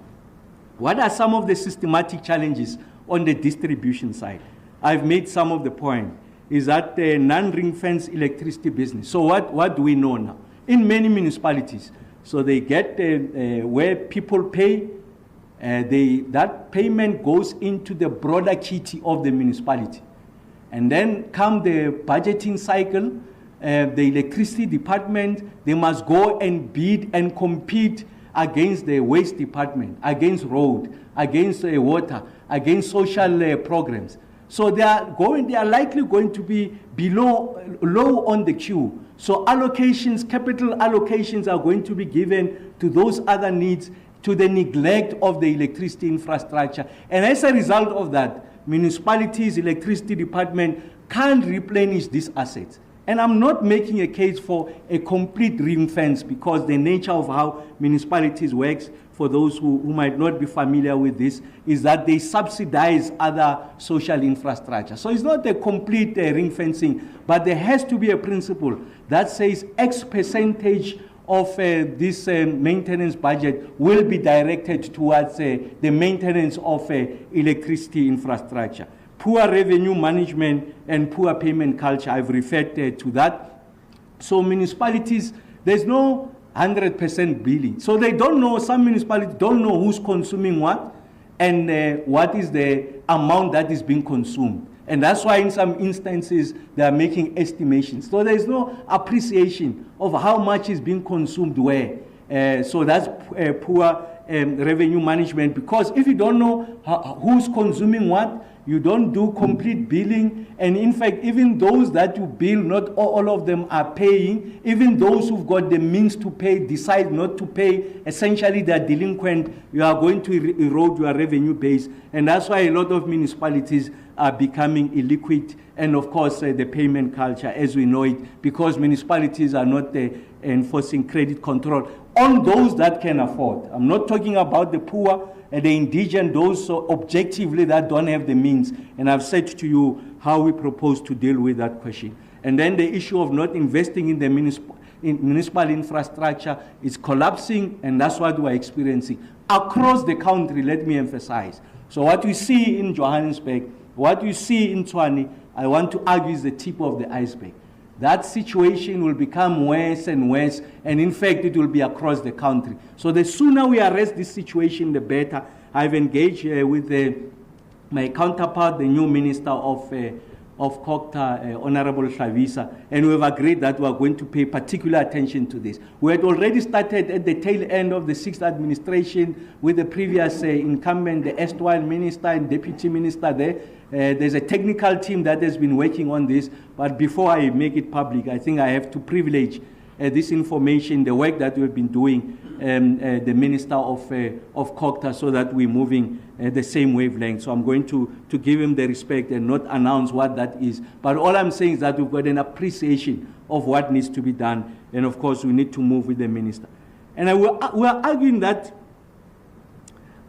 Speaker 2: What are some of the systematic challenges on the distribution side? I've made some of the point. Is that the non-ring fence electricity business. So what do we know now? In many municipalities, so they get where people pay, that payment goes into the broader kitty of the municipality. And then come the budgeting cycle, the electricity department, they must go and bid and compete against the waste department, against road, against water, against social programs. So they are likely going to be low on the queue. So allocations, capital allocations are going to be given to those other needs, to the neglect of the electricity infrastructure. And as a result of that, municipalities, electricity department can't replenish these assets. And I'm not making a case for a complete ring fence, because the nature of how municipalities works, for those who might not be familiar with this, is that they subsidize other social infrastructure. So it's not a complete ring fencing, but there has to be a principle that says X percentage of this maintenance budget will be directed towards the maintenance of electricity infrastructure. Poor revenue management and poor payment culture, I've referred to that. So municipalities, there's no 100% billing. So they don't know, some municipalities don't know who's consuming what and what is the amount that is being consumed. And that's why in some instances they are making estimations. So there's no appreciation of how much is being consumed where. So that's poor revenue management, because if you don't know who's consuming what, you don't do complete billing, and in fact, even those that you bill, not all of them are paying. Even those who've got the means to pay decide not to pay. Essentially, they're delinquent. You are going to erode your revenue base, and that's why a lot of municipalities are becoming illiquid, and of course, the payment culture as we know it, because municipalities are not enforcing credit control on those that can afford. I'm not talking about the poor, the indigent, those objectively that don't have the means. And I've said to you how we propose to deal with that question. And then the issue of not investing in the municipal infrastructure is collapsing, and that's what we're experiencing across the country, let me emphasize. So what we see in Johannesburg, what you see in Tshwane, I want to argue is the tip of the iceberg. That situation will become worse and worse, and in fact, it will be across the country. So the sooner we arrest this situation, the better. I've engaged with my counterpart, the new Minister of COGTA, Honorable Hlavisa, and we've agreed that we're going to pay particular attention to this. We had already started at the tail end of the 6th administration with the previous incumbent, the erstwhile minister and deputy minister there. There's a technical team that has been working on this, but before I make it public, I think I have to privilege this information, the work that we've been doing, the Minister of COGTA, so that we're moving the same wavelength. So I'm going to give him the respect and not announce what that is. But all I'm saying is that we've got an appreciation of what needs to be done, and of course we need to move with the Minister. And we're arguing that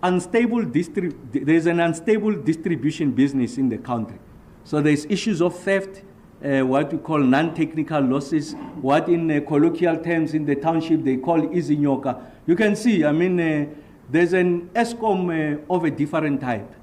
Speaker 2: there's an unstable distribution business in the country. So there's issues of theft, what we call non-technical losses, what in colloquial terms in the township they call izinyoka. You can see, I mean, there's an Eskom of a different type.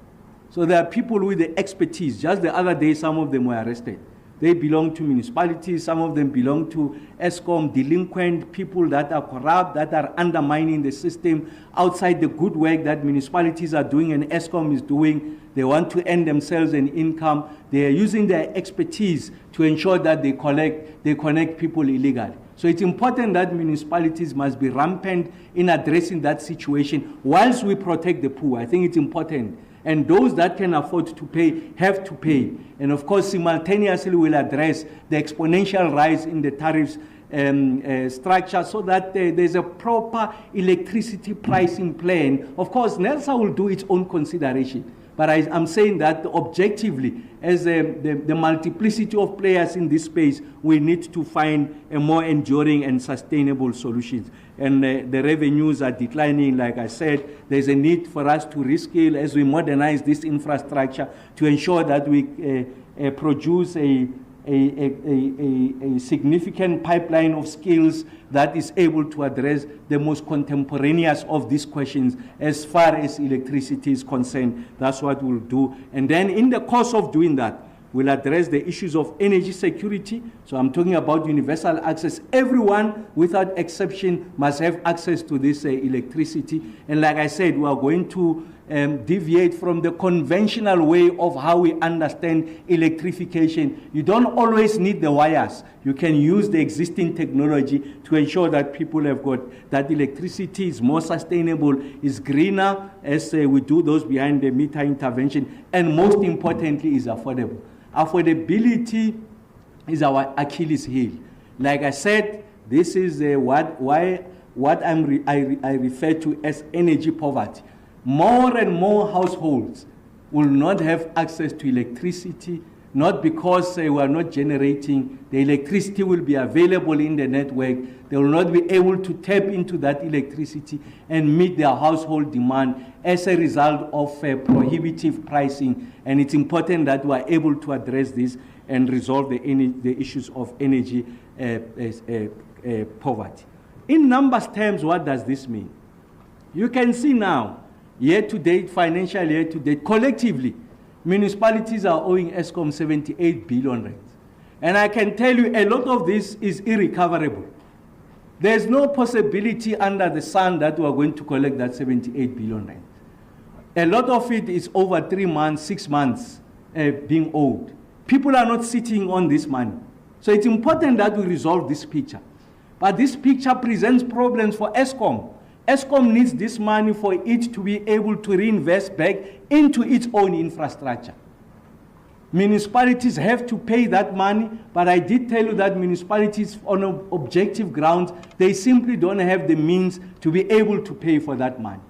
Speaker 2: So there are people with the expertise. Just the other day, some of them were arrested. They belong to municipalities, some of them belong to Eskom, delinquent people that are corrupt, that are undermining the system outside the good work that municipalities are doing and Eskom is doing. They want to earn themselves an income. They are using their expertise to ensure that they connect people illegally. So it's important that municipalities must be rampant in addressing that situation whilst we protect the poor. I think it's important. And those that can afford to pay have to pay. And of course, simultaneously we'll address the exponential rise in the tariffs structure so that there's a proper electricity pricing plan. Of course, NERSA will do its own consideration. But I'm saying that objectively, as the multiplicity of players in this space, we need to find a more enduring and sustainable solutions. And the revenues are declining, like I said. There's a need for us to reskill as we modernize this infrastructure to ensure that we produce a significant pipeline of skills that is able to address the most contemporaneous of these questions as far as electricity is concerned. That's what we'll do. And then in the course of doing that, we'll address the issues of energy security. So I'm talking about universal access. Everyone, without exception, must have access to this electricity. And like I said, we are going to deviate from the conventional way of how we understand electrification. You don't always need the wires. You can use the existing technology to ensure that people have got that electricity is more sustainable, is greener as we do those behind the meter intervention, and most importantly is affordable. Affordability is our Achilles heel. Like I said, this is what I refer to as energy poverty. More and more households will not have access to electricity, not because we are not generating. The electricity will be available in the network. They will not be able to tap into that electricity and meet their household demand as a result of prohibitive pricing. And it's important that we are able to address this and resolve the issues of energy poverty. In numbers terms, what does this mean? You can see now, year-to-date, financial year-to-date, collectively, municipalities are owing Eskom 78 billion rand. And I can tell you a lot of this is irrecoverable. There's no possibility under the sun that we are going to collect that 78 billion rand. A lot of it is over 3 months, 6 months being owed. People are not sitting on this money. So it's important that we resolve this picture. But this picture presents problems for Eskom. Eskom needs this money for it to be able to reinvest back into its own infrastructure. Municipalities have to pay that money, but I did tell you that municipalities, on objective grounds, they simply don't have the means to be able to pay for that money.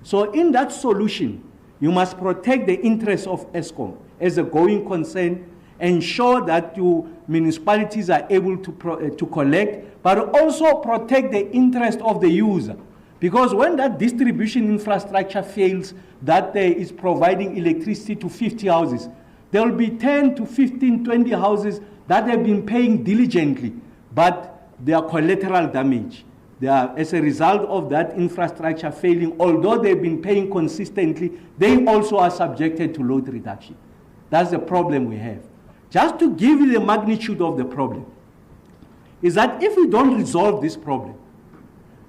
Speaker 2: So in that solution, you must protect the interests of Eskom as a going concern, ensure that your municipalities are able to collect, but also protect the interest of the user. Because when that distribution infrastructure fails, that is providing electricity to 50 houses, there will be 10 to 15, 20 houses that have been paying diligently, but they are collateral damage. They are, as a result of that infrastructure failing, although they've been paying consistently, they also are subjected to load reduction. That's the problem we have. Just to give you the magnitude of the problem, is that if we don't resolve this problem,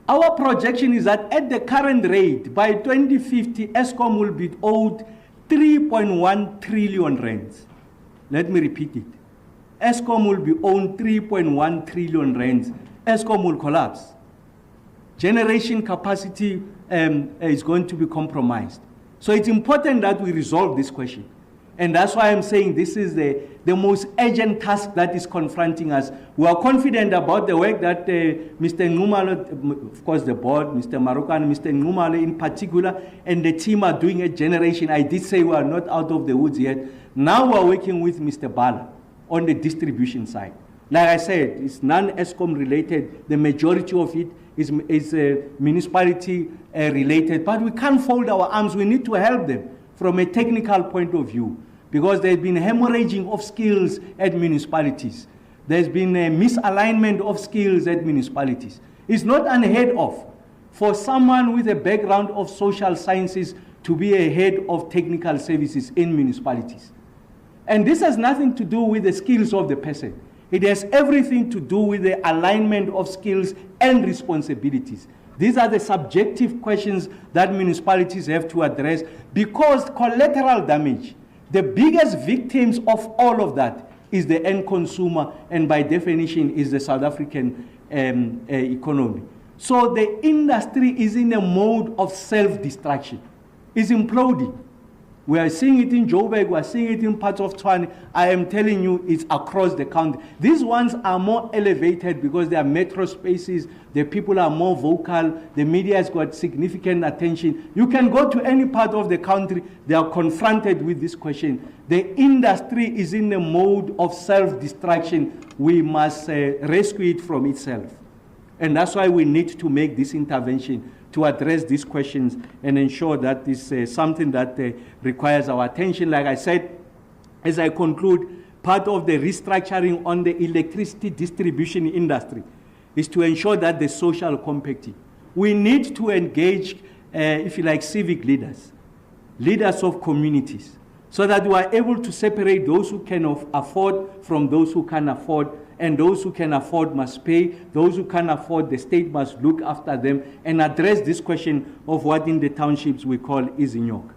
Speaker 2: our projection is that at the current rate, by 2050, Eskom will be owed 3.1 trillion rands. Let me repeat it. Eskom will be owed 3.1 trillion rands. Eskom will collapse. Generation capacity is going to be compromised. So it's important that we resolve this question. And that's why I'm saying this is the most urgent task that is confronting us. We are confident about the work that Mr. Nxumalo, of course the board, Mr. Maruka and Mr. Nxumalo in particular, and the team are doing a generation. I did say we are not out of the woods yet. Now we are working with Mr. Bala on the distribution side. Like I said, it's non-Eskom related. The majority of it is municipality related. But we can't fold our arms. We need to help them from a technical point of view, because there's been hemorrhaging of skills at municipalities. There's been a misalignment of skills at municipalities. It's not unheard of for someone with a background of social sciences to be a head of technical services in municipalities. And this has nothing to do with the skills of the person. It has everything to do with the alignment of skills and responsibilities. These are the subjective questions that municipalities have to address, because collateral damage, the biggest victims of all of that is the end consumer, and by definition is the South African
Speaker 3: economy. So the industry is in a mode of self-destruction. It's imploding. We are seeing it in Joburg, we are seeing it in parts of Tshwane. I am telling you, it's across the country. These ones are more elevated because they are metro spaces, the people are more vocal, the media has got significant attention. You can go to any part of the country, they are confronted with this question. The industry is in a mode of self-destruction. We must rescue it from itself. And that's why we need to make this intervention to address these questions and ensure that this is something that requires our attention. Like I said, as I conclude, part of the restructuring on the electricity distribution industry is to ensure that the social compacting. We need to engage, if you like, civic leaders, leaders of communities, so that we are able to separate those who can afford from those who can afford. And those who can afford must pay. Those who can't afford, the state must look after them and address this question of what in the townships we call izinyok.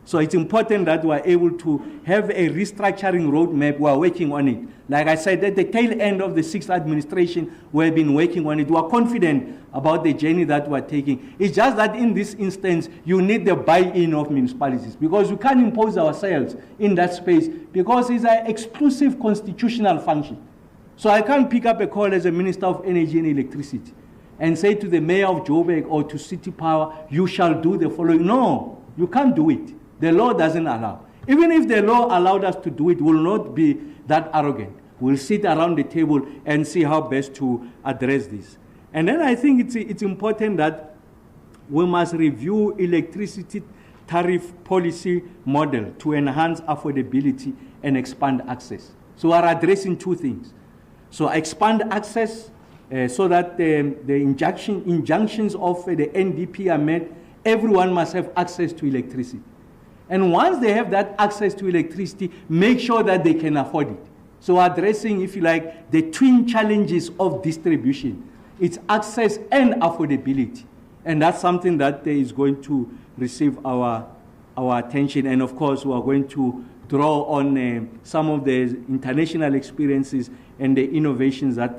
Speaker 3: So it's important that we are able to have a restructuring roadmap. We are working on it. Like I said, at the tail end of the 6th administration, we have been working on it. We are confident about the journey that we are taking. It's just that in this instance, you need the buy-in of municipalities because we can't impose ourselves in that space because it's an exclusive constitutional function. So I can't pick up a call as a Minister of Energy and Electricity and say to the Mayor of Joburg or to City Power, you shall do the following. No, you can't do it. The law doesn't allow. Even if the law allowed us to do it, we will not be that arrogant. We'll sit around the table and see how best to address this. And then I think it's important that we must review electricity tariff policy model to enhance affordability and expand access. So we're addressing two things. So expand access so that the injunctions of the NDP are met. Everyone must have access to electricity. And once they have that access to electricity, make sure that they can afford it. So addressing, if you like, the twin challenges of distribution. It's access and affordability. And that's something that is going to receive our attention. And of course, we are going to draw on some of the international experiences and the innovations that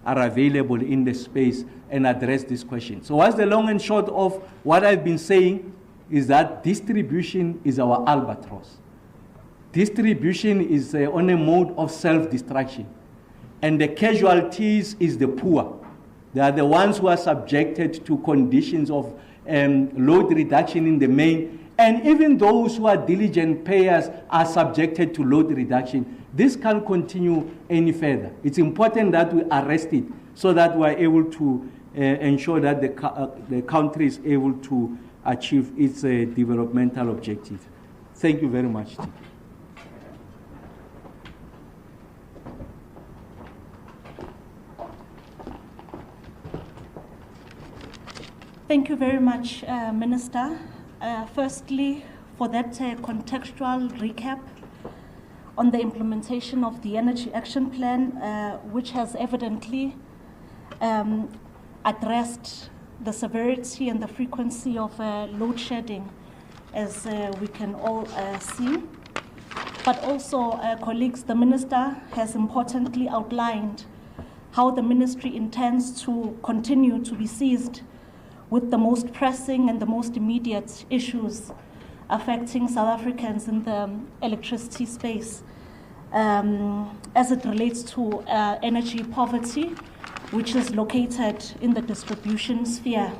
Speaker 3: are available in the space and address this question. So what's the long and short of what I've been saying is that distribution is our albatross. Distribution is on a mode of self-destruction. And the casualties is the poor. They are the ones who are subjected to conditions of load reduction in the main. And even those who are diligent payers are subjected to load reduction. This can't continue any further. It's important that we arrest it so that we are able to ensure that the country is able to achieve its developmental objectives. Thank you very much.
Speaker 1: Thank you very much, Minister. Firstly, for that contextual recap on the implementation of the Energy Action Plan, which has evidently addressed the severity and the frequency of load shedding, as we can all see. But also, colleagues, the Minister has importantly outlined how the Ministry intends to continue to be seized with the most pressing and the most immediate issues affecting South Africans in the electricity space as it relates to energy poverty, which is located in the distribution sphere.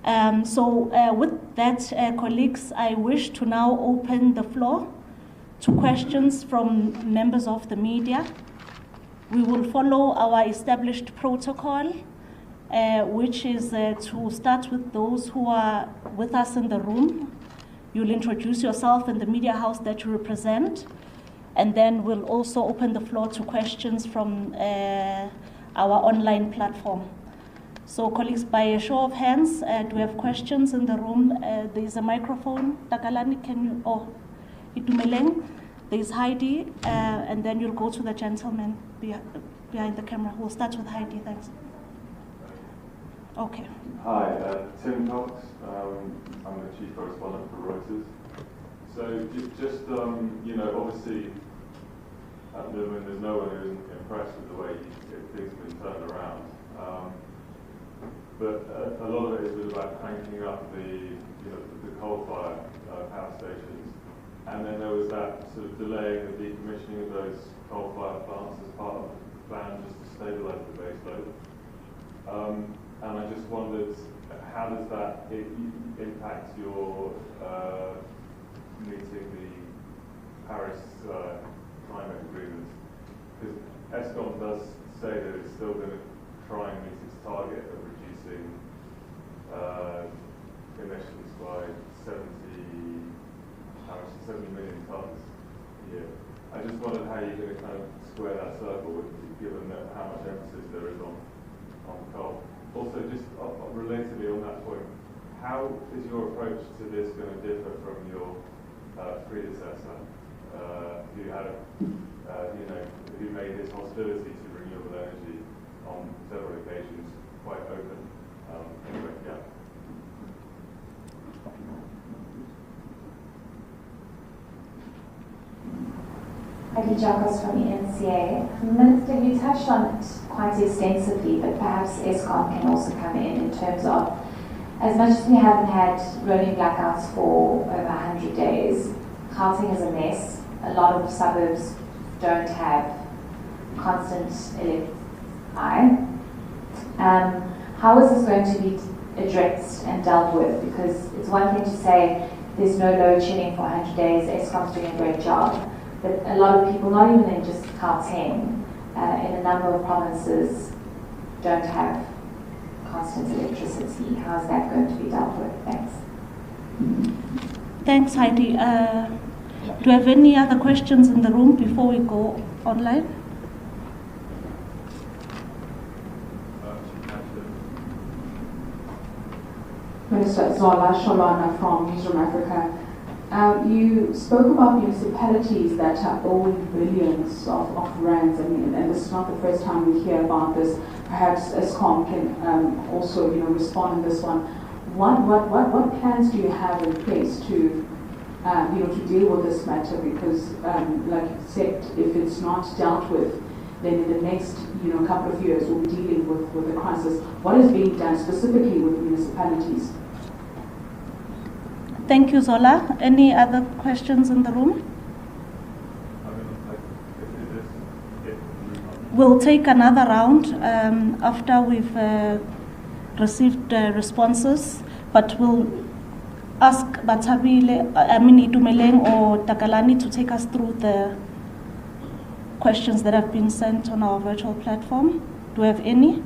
Speaker 1: With that, colleagues, I wish to now open the floor to questions from members of the media. We will follow our established protocol, which is to start with those who are with us in the room. You'll introduce yourself and the media house that you represent, and then we'll also open the floor to questions from our online platform. So colleagues, by a show of hands, do we have questions in the room? There is a microphone. Takalani, can you, Itumeleng, there's Heidi, and then you'll go to the gentleman behind the camera. We'll start with Heidi, thanks. Okay.
Speaker 4: Hi, Tim Cox. I'm the chief correspondent for Reuters. So just obviously at the moment there's no one who isn't impressed with the way things have been turned around. But a lot of it is about cranking up the coal-fired power stations, and then there was that sort of delaying the decommissioning of those coal-fired plants as part of the plan, just to stabilise the base load. And I just wondered, how does that impact your meeting the Paris climate agreement? Because ESCOM does say that it's still going to try and meet its target of reducing emissions by 70 million tonnes a year. I just wondered how you're going to kind of square that circle, given that how much emphasis there is on coal. Also, just relatedly on that point, how is your approach to this going to differ from your predecessor, who had, who made his hostility to renewable energy on several occasions quite open? Anyway, yeah.
Speaker 5: Heidi Jacobs from the NCA. Minister, you touched on it quite extensively, but perhaps ESCOM can also come in terms of, as much as we haven't had rolling blackouts for over 100 days, Gauteng is a mess. A lot of suburbs don't have constant electricity. How is this going to be addressed and dealt with? Because it's one thing to say there's no load shedding for 100 days, ESCOM's doing a great job. But a lot of people, not even in just Gauteng, in a number of provinces, don't have constant electricity. How's that going to be dealt with? Thanks.
Speaker 1: Thanks, Heidi. Do you have any other questions in the room before we go online?
Speaker 6: Minister Zola Sholana from Newsroom Africa. You spoke about municipalities that are owing billions of rands, and this is not the first time we hear about this. Perhaps ESCOM can also respond in this one. What plans do you have in place to to deal with this matter? Because like you said, if it's not dealt with, then in the next couple of years we'll be dealing with the crisis. What is being done specifically with municipalities?
Speaker 1: Thank you, Zola. Any other questions in the room? We'll take another round after we've received responses, but we'll ask Itumeleng or Takalani to take us through the questions that have been sent on our virtual platform. Do we have any?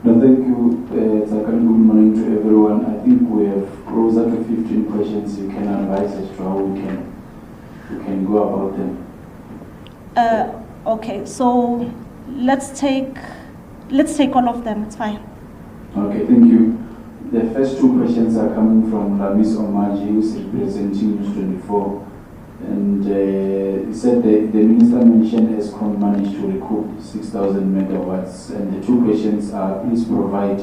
Speaker 7: No, thank you. Good morning to everyone. I think we have closer to 15 questions. You can advise as to how we can go about them.
Speaker 1: Okay, so let's take all of them. It's fine.
Speaker 7: Okay, thank you. The first two questions are coming from Ramis Omaji, who is representing News 24. And he said the minister mentioned ESCOM managed to recoup 6,000 megawatts. And the two questions are, please provide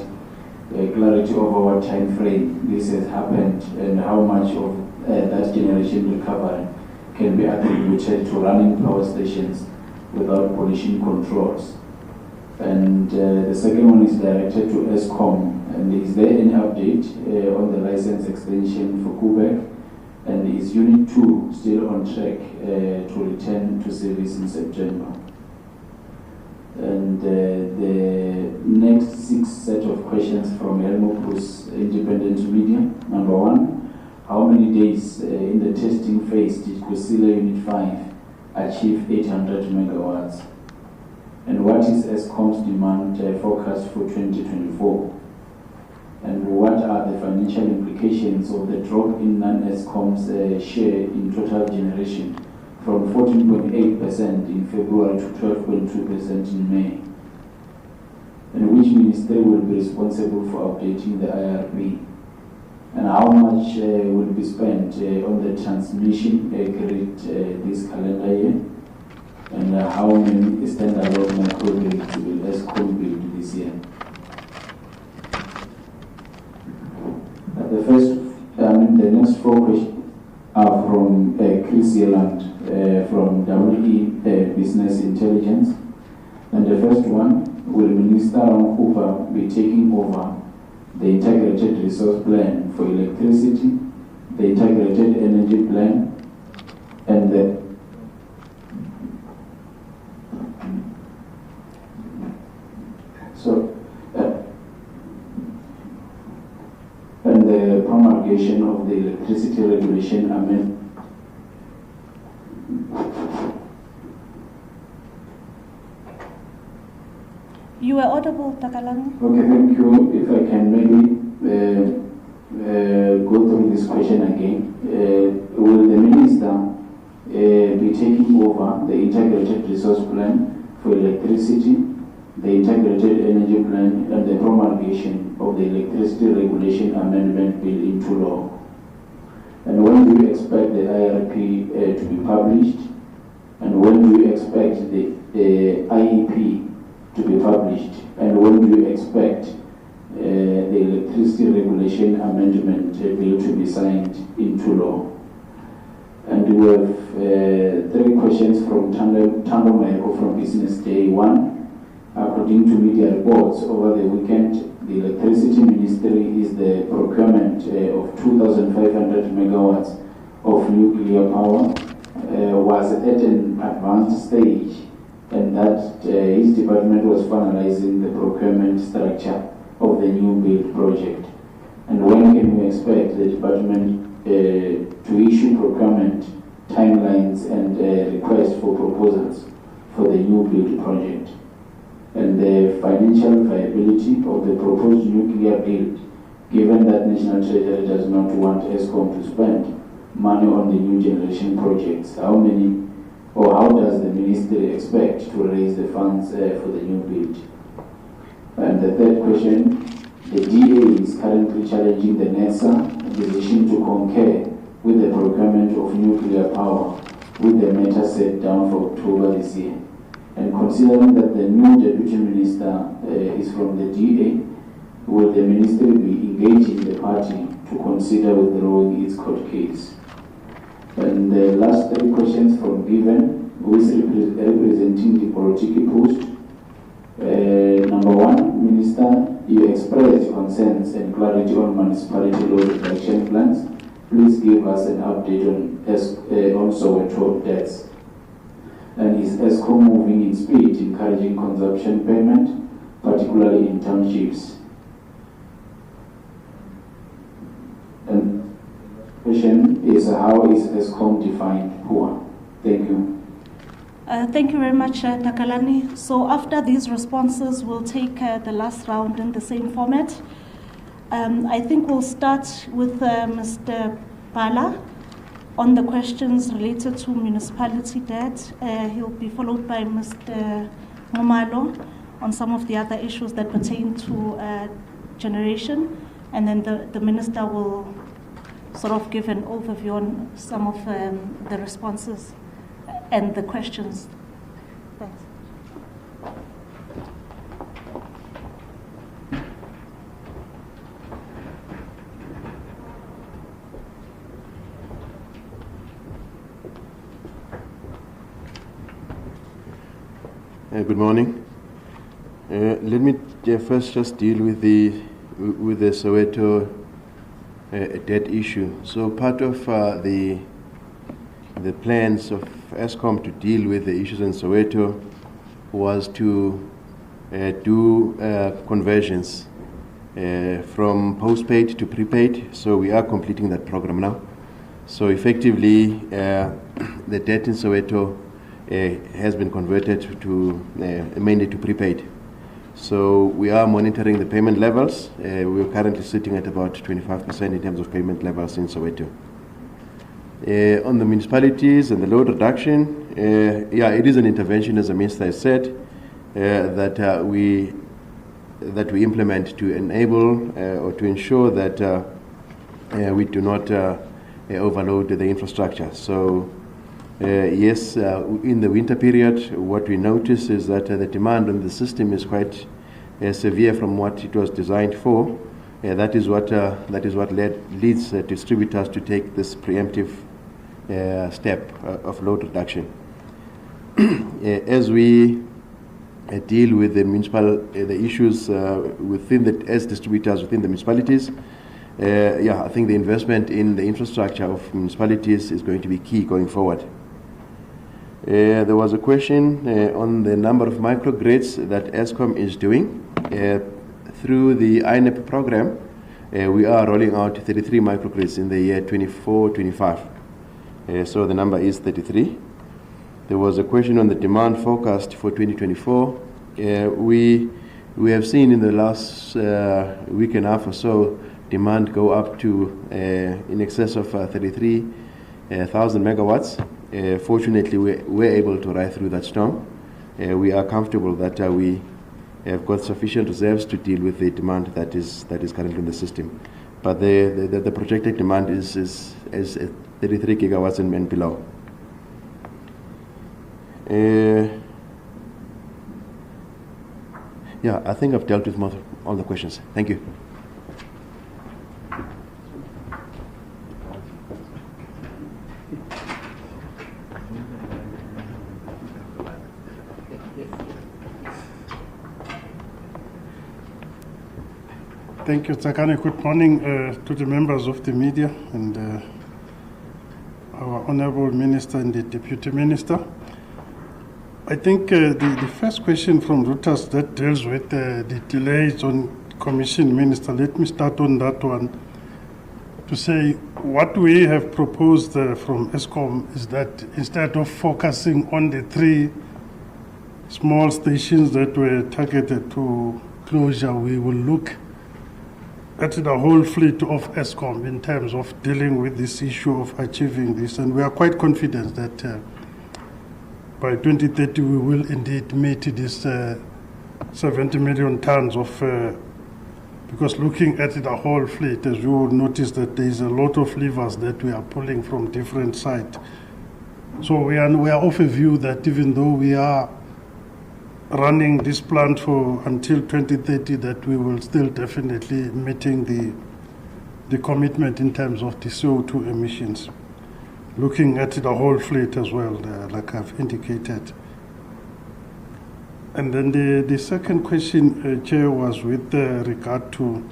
Speaker 7: clarity over what time frame this has happened and how much of that generation recovery can be attributed to running power stations without pollution controls. And the second one is directed to ESCOM. And is there any update on the license extension for Quebec? And is Unit 2 still on track to return to service in September? And the next 6 set of questions from Elmo Cruz, Independent Media. Number 1, how many days in the testing phase did Kgosientsho Unit 5 achieve 800 megawatts? And what is ESCOM's demand forecast for 2024? And what are the financial implications of the drop in non-ESCOM's share in total generation from 14.8% in February to 12.2% in May? And which ministry will be responsible for updating the IRB? And how much will be spent on the transmission grid this calendar year? And how many standalone microgrids will ESCOM build this year? The next 4 questions are from Chris Yeland from WE Business Intelligence. And the first one, will Minister Ramokgopa be taking over the integrated resource plan for electricity, the integrated energy plan, and the and the promulgation of the electricity regulation amendment.
Speaker 1: You were audible, Takalani.
Speaker 7: Okay, thank you. If I can maybe go through this question again. Will the minister be taking over the integrated resource plan for electricity, the integrated energy plan, and the promulgation of the electricity regulation amendment bill into law? And when do you expect the IRP to be published? And when do you expect the IEP to be published? And when do you expect the electricity regulation amendment bill to be signed into law? And we have 3 questions from Tando Maeko from Business Day 1. According to media reports over the weekend, the Electricity Ministry is the procurement of 2,500 megawatts of nuclear power was at an advanced stage, and that his department was finalizing the procurement structure of the new build project. And when can we expect the department to issue procurement timelines and requests for proposals for the new build project? And the financial viability of the proposed nuclear build, given that National Treasury does not want ESCOM to spend money on the new generation projects. How many, or how does the ministry expect to raise the funds for the new build? And the third question, the DA is currently challenging the NESA decision to concur with the procurement of nuclear power, with the matter set down for October this year. And considering that the new deputy minister is from the DA, will the ministry be engaging the party to consider withdrawing its court case? And the last 3 questions from Given, who is representing the Politiki post. Number 1, Minister, you expressed concerns and clarity on municipality law reduction plans. Please give us an update on Soweto debts. And is ESCOM moving in speed, encouraging consumption payment, particularly in townships? And the question is, how is ESCOM defined poor? Thank you.
Speaker 1: Thank you very much, Takalani. So after these responses, we'll take the last round in the same format. I think we'll start with Mr. Bala on the questions related to municipality debt. He'll be followed by Mr. Momalo on some of the other issues that pertain to generation, and then the minister will sort of give an overview on some of the responses and the questions. Thanks.
Speaker 8: Good morning. Let me first just deal with the Soweto debt issue. So part of the plans of ESCOM to deal with the issues in Soweto was to do conversions from postpaid to prepaid. So we are completing that program now. So effectively, the debt in Soweto has been converted to mainly to prepaid. So we are monitoring the payment levels. We're currently sitting at about 25% in terms of payment levels in Soweto. On the municipalities and the load reduction, it is an intervention, as the minister has said, that we implement to enable or to ensure that we do not overload the infrastructure. So yes, in the winter period, what we notice is that the demand on the system is quite severe from what it was designed for. That is what leads distributors to take this preemptive step of load reduction. As we deal with the municipal the issues within the as distributors within the municipalities. I think the investment in the infrastructure of municipalities is going to be key going forward. There was a question on the number of microgrids that ESCOM is doing. Through the INEP program, we are rolling out 33 microgrids in the year 24-25. So the number is 33. There was a question on the demand forecast for 2024. We have seen in the last week and a half or so demand go up to in excess of 33,000 megawatts. Fortunately, we're able to ride through that storm. We are comfortable that we have got sufficient reserves to deal with the demand that is currently in the system. But the projected demand is 33 gigawatts and below. I think I've dealt with all the questions. Thank you.
Speaker 9: Thank you, Tsakani. Good morning to the members of the media and our Honorable Minister and the Deputy Minister. I think the first question from Reuters that deals with the delays on Commission, Minister, let me start on that one to say what we have proposed from ESCOM is that instead of focusing on the 3 small stations that were targeted to closure, we will look at the whole fleet of ESCOM in terms of dealing with this issue of achieving this. And we are quite confident that by 2030 we will indeed meet this 70 million tons of, because looking at the whole fleet, as you will notice that there is a lot of levers that we are pulling from different sides. So we are of a view that even though we are running this plant for until 2030, that we will still definitely meeting the commitment in terms of the CO2 emissions. Looking at the whole fleet as well, like I've indicated. And then the second question, Chair, was with regard to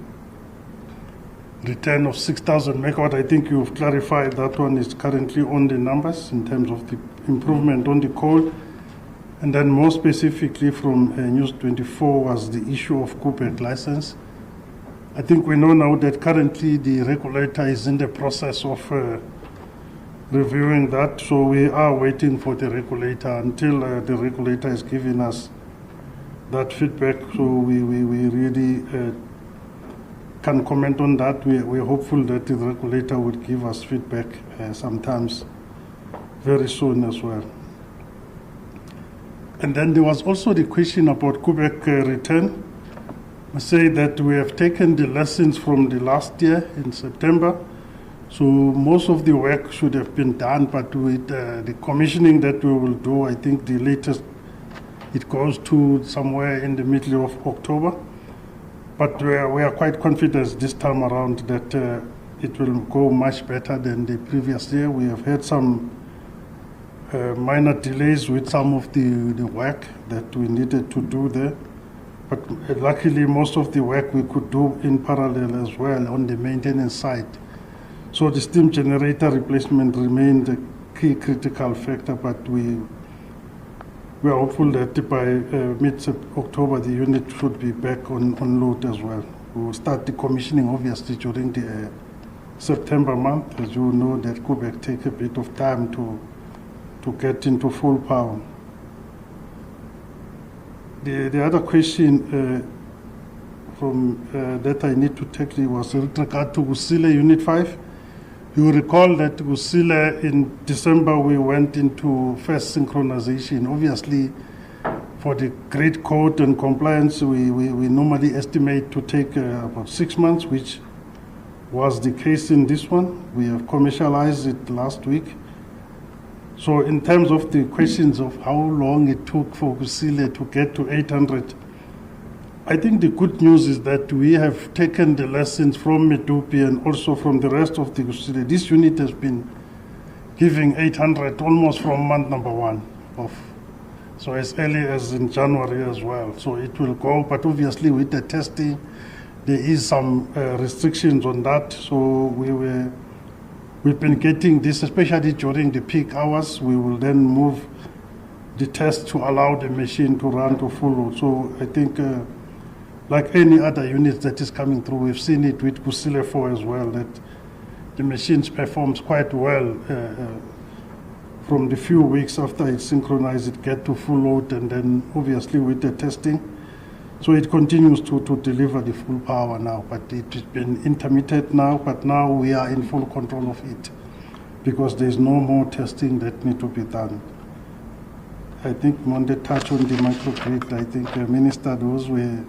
Speaker 9: return of 6,000 megawatt. I think you've clarified that one is currently on the numbers in terms of the improvement on the coal. And then more specifically from News 24 was the issue of Quebec license. I think we know now that currently the regulator is in the process of reviewing that. So we are waiting for the regulator until the regulator is giving us that feedback. So we really can comment on that. We're hopeful that the regulator would give us feedback sometimes very soon as well. And then there was also the question about Quebec return. I say that we have taken the lessons from the last year in September. So most of the work should have been done, but with the commissioning that we will do, I think the latest, it goes to somewhere in the middle of October. But we are quite confident this time around that it will go much better than the previous year. We have had some minor delays with some of the work that we needed to do there. But luckily, most of the work we could do in parallel as well on the maintenance side. So the steam generator replacement remained a key critical factor, but we are hopeful that by mid-October, the unit should be back on load as well. We will start the commissioning, obviously, during the September month. As you know, that Quebec take a bit of time to get into full power. The other question from that I need to take was with regard to Kusile Unit 5. You recall that Kusile in December we went into first synchronization. Obviously, for the grid code and compliance, we normally estimate to take about 6 months, which was the case in this one. We have commercialized it last week. So in terms of the questions of how long it took for Kusile to get to 800, I think the good news is that we have taken the lessons from Medupi and also from the rest of the Kusile. This unit has been giving 800 almost from month number 1 of So as early as in January as well. So it will go, but obviously with the testing, there is some restrictions on that. So we've been getting this, especially during the peak hours. We will then move the test to allow the machine to run to full load. So I think like any other units that is coming through, we've seen it with Kgosientsho 4 as well, that the machines performs quite well from the few weeks after it's synchronized, it get to full load, and then obviously with the testing. So it continues to deliver the full power now, but it's been intermittent now, but now we are in full control of it because there's no more testing that need to be done. I think Monde touched on the microgrid. I think Minister, those were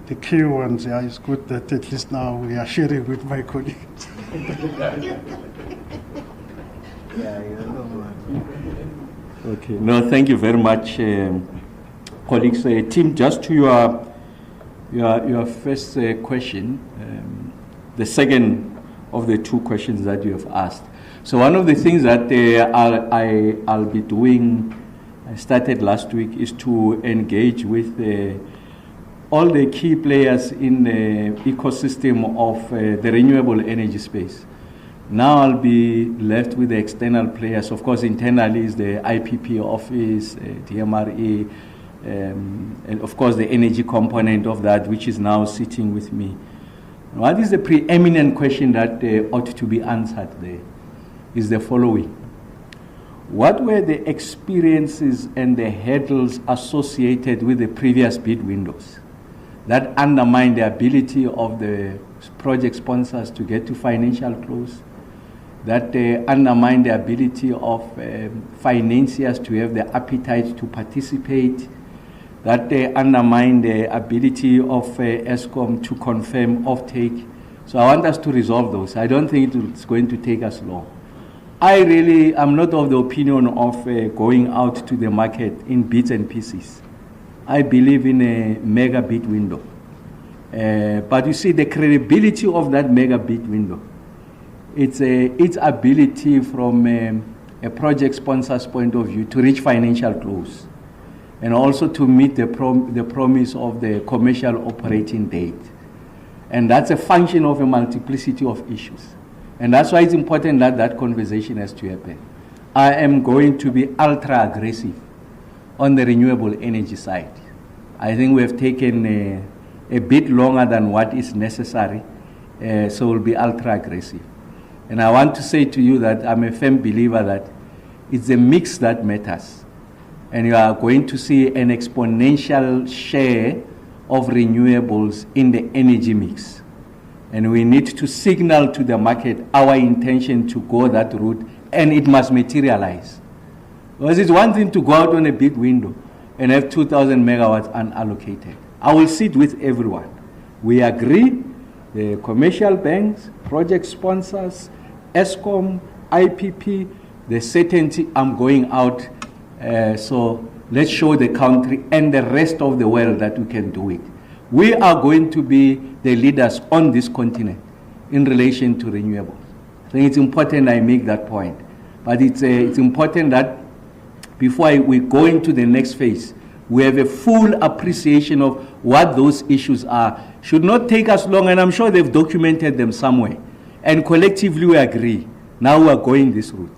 Speaker 9: the key ones. Yeah, it's good that at least now we are sharing with my colleagues.
Speaker 2: Okay. No, thank you very much, colleagues. Tim, just to your first question, the second of the two questions that you have asked. So one of the things that I'll be doing, I started last week, is to engage with all the key players in the ecosystem of the renewable energy space. Now I'll be left with the external players. Of course, internally is the IPP office, DMRE, and of course the energy component of that, which is now sitting with me. What is the preeminent question that ought to be answered there is the following. What were the experiences and the hurdles associated with the previous bid windows that undermine the ability of the project sponsors to get to financial close, that undermine the ability of financiers to have the appetite to participate, that undermine the ability of ESCOM to confirm offtake? So I want us to resolve those. I don't think it's going to take us long. I really am not of the opinion of going out to the market in bits and pieces. I believe in a mega bid window. But you see, the credibility of that mega bid window, it's its ability from a project sponsor's point of view to reach financial close and also to meet the promise of the commercial operating date. And that's a function of a multiplicity of issues. And that's why it's important that that conversation has to happen. I am going to be ultra aggressive on the renewable energy side. I think we have taken a bit longer than what is necessary, so we'll be ultra aggressive. And I want to say to you that I'm a firm believer that it's a mix that matters. And you are going to see an exponential share of renewables in the energy mix. And we need to signal to the market our intention to go that route, and it must materialize. Because it's one thing to go out on a big window and have 2,000 megawatts unallocated. I will sit with everyone. We agree, the commercial banks, project sponsors, ESCOM, IPP, the certainty I'm going out. So let's show the country and the rest of the world that we can do it. We are going to be the leaders on this continent in relation to renewables. I think it's important I make that point. But it's important that before we go into the next phase, we have a full appreciation of what those issues are. Should not take us long, and I'm sure they've documented them somewhere. And collectively we agree, now we are going this route.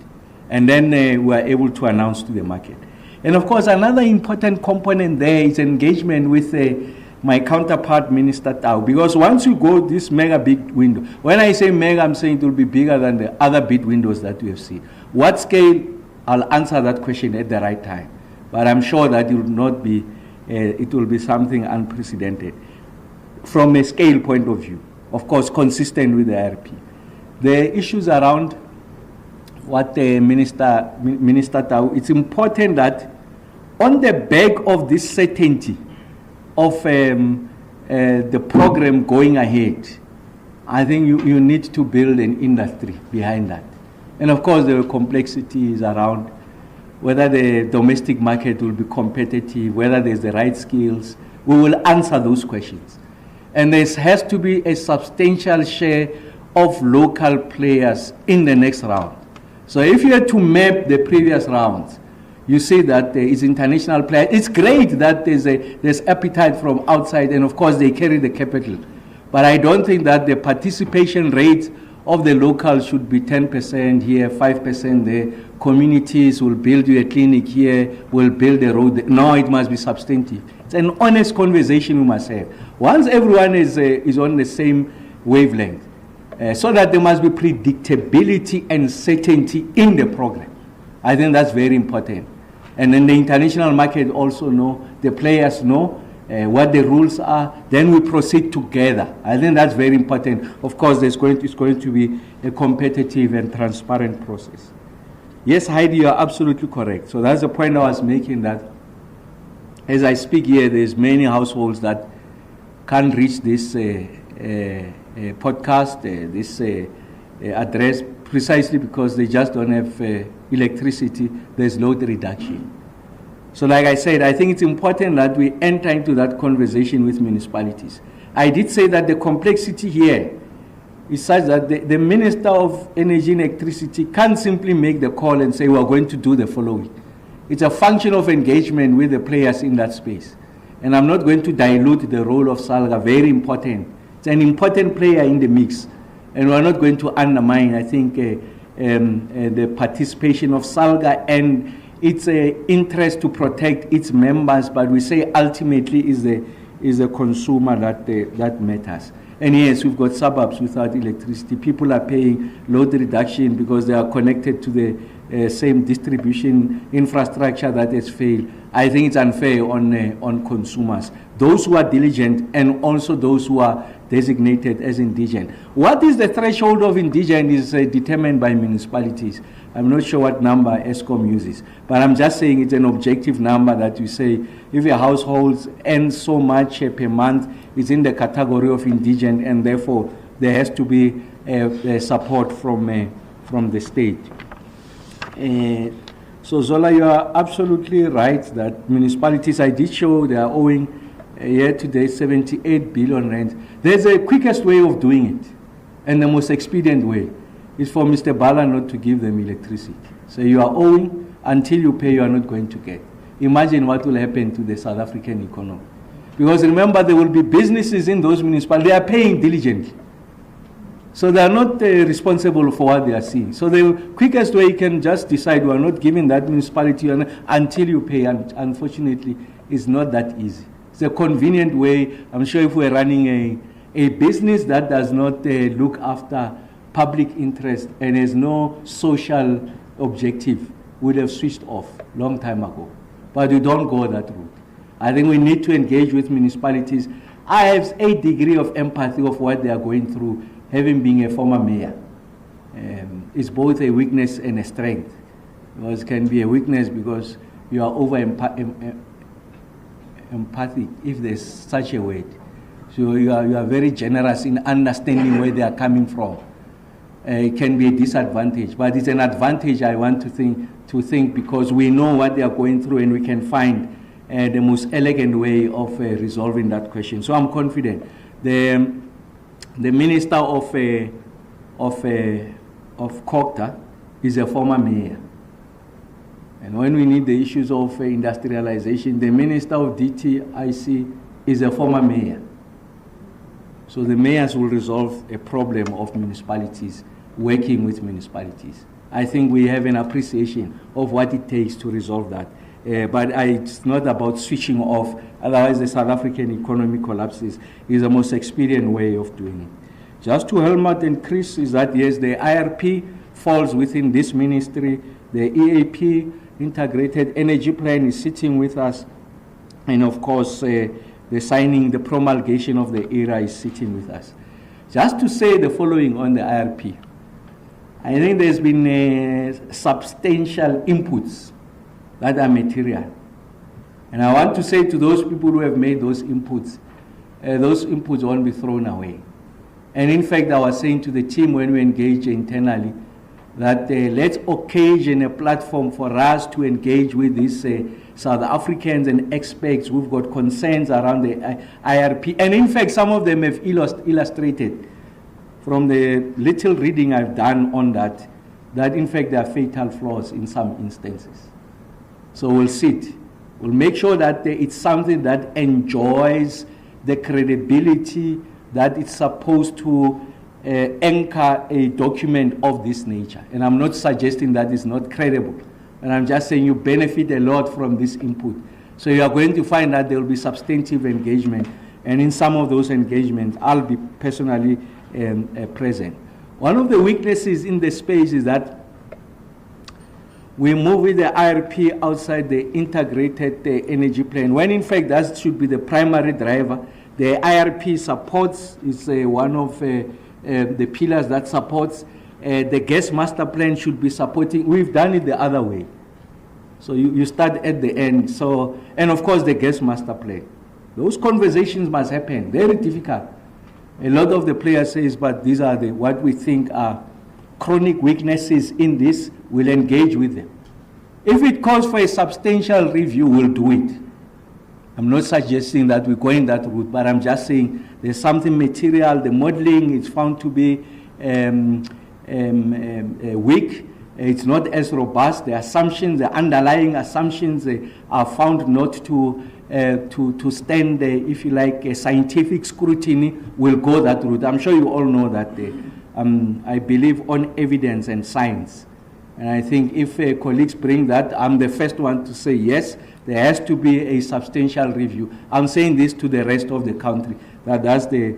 Speaker 2: And then we are able to announce to the market. And of course, another important component there is engagement with my counterpart, Minister Tau, because once you go this mega big window, when I say mega, I'm saying it will be bigger than the other big windows that we have seen. What scale? I'll answer that question at the right time. But I'm sure that it will not be, it will be something unprecedented. From a scale point of view, of course, consistent with the IRP. The issues around what the Minister Tau, it's important that on the back of this certainty of the program going ahead, I think you need to build an industry behind that. And of course, there are complexities around whether the domestic market will be competitive, whether there's the right skills. We will answer those questions. And there has to be a substantial share of local players in the next round. So if you had to map the previous rounds,
Speaker 3: you see that there is international players. It's great that there's appetite from outside, and of course they carry the capital. But I don't think that the participation rate of the locals should be 10% here, 5% there. Communities will build you a clinic here, will build a road. No, it must be substantive. It's an honest conversation we must have. Once everyone is on the same wavelength, so that there must be predictability and certainty in the program. I think that's very important. And then the international market also know, the players know what the rules are, then we proceed together. I think that's very important. Of course, it's going to be a competitive and transparent process. Yes, Heidi, you are absolutely correct. So that's the point I was making, that as I speak here, there's many households that can't reach this podcast, this address, precisely because they just don't have electricity. There's load reduction. So like I said, I think it's important that we enter into that conversation with municipalities. I did say that the complexity here is such that the Minister of Energy and Electricity can't simply make the call and say, we're going to do the following. It's a function of engagement with the players in that space. And I'm not going to dilute the role of SALGA, very important. It's an important player in the mix. And we're not going to undermine, I think, the participation of SALGA and its interest to protect its members, but we say ultimately is the consumer that matters. And yes, we've got suburbs without electricity. People are paying load reduction because they are connected to the same distribution infrastructure that has failed. I think it's unfair on consumers, those who are diligent and also those who are designated as indigent. What is the threshold of indigent is determined by municipalities. I'm not sure what number ESCOM uses, but I'm just saying it's an objective number that you say if your households earn so much per month, it's in the category of indigent, and therefore there has to be support from the state. So Zola, you are absolutely right that municipalities, I did show they are owing year to date 78 billion rand. There's a quickest way of doing it, and the most expedient way is for Mr. Bala not to give them electricity. So you are owing, until you pay, you are not going to get. Imagine what will happen to the South African economy. Because remember, there will be businesses in those municipalities, they are paying diligently. So they are not responsible for what they are seeing. So the quickest way you can just decide we are not giving that municipality until you pay, and unfortunately, it's not that easy. It's a convenient way. I'm sure if we're running a business that does not look after public interest and has no social objective, would have switched off long time ago. But we don't go that route. I think we need to engage with municipalities. I have a degree of empathy of what they are going through, having been a former mayor. It's both a weakness and a strength. Because it can be a weakness because you are over empathic, if there's such a word. So you are very generous in understanding where they are coming from. It can be a disadvantage, but it's an advantage I want to think because we know what they are going through and we can find the most elegant way of resolving that question. So I'm confident. The Minister of Kokta is a former mayor. And when we need the issues of industrialization, the Minister of DTIC is a former mayor. So the mayors will resolve a problem of municipalities, working with municipalities. I think we have an appreciation of what it takes to resolve that. But it's not about switching off, otherwise the South African economy collapses. It's the most expedient way of doing it. Just to Helmut and Chris, is that yes, the IRP falls within this ministry, the EAP, Integrated Energy Plan, is sitting with us, and of course the signing, the promulgation of the ERA is sitting with us. Just to say the following on the IRP, I think there's been substantial inputs that are material. And I want to say to those people who have made those inputs won't be thrown away. And in fact, I was saying to the team when we engage internally that let's occasion a platform for us to engage with these South Africans and experts who've got concerns around the IRP. And in fact, some of them have illustrated from the little reading I've done on that in fact there are fatal flaws in some instances. So we'll sit. We'll make sure that it's something that enjoys the credibility that it's supposed to anchor a document of this nature. And I'm not suggesting that it's not credible. And I'm just saying you benefit a lot from this input. So you are going to find that there will be substantive engagement. And in some of those engagements, I'll be personally present. One of the weaknesses in the space is that we move with the IRP outside the integrated energy plan, when in fact that should be the primary driver. The IRP supports, is one of the pillars that supports. The gas master plan should be supporting. We've done it the other way. So you start at the end. So, and of course the gas master plan. Those conversations must happen. Very difficult. A lot of the players says, but these are what we think are chronic weaknesses in this. We'll engage with them. If it calls for a substantial review, we'll do it. I'm not suggesting that we're going that route, but I'm just saying there's something material. The modeling is found to be weak. It's not as robust. The assumptions, the underlying assumptions are found not to stand, if you like, a scientific scrutiny. Will go that route. I'm sure you all know that I believe on evidence and science. And I think if colleagues bring that, I'm the first one to say yes, there has to be a substantial review. I'm saying this to the rest of the country, that's the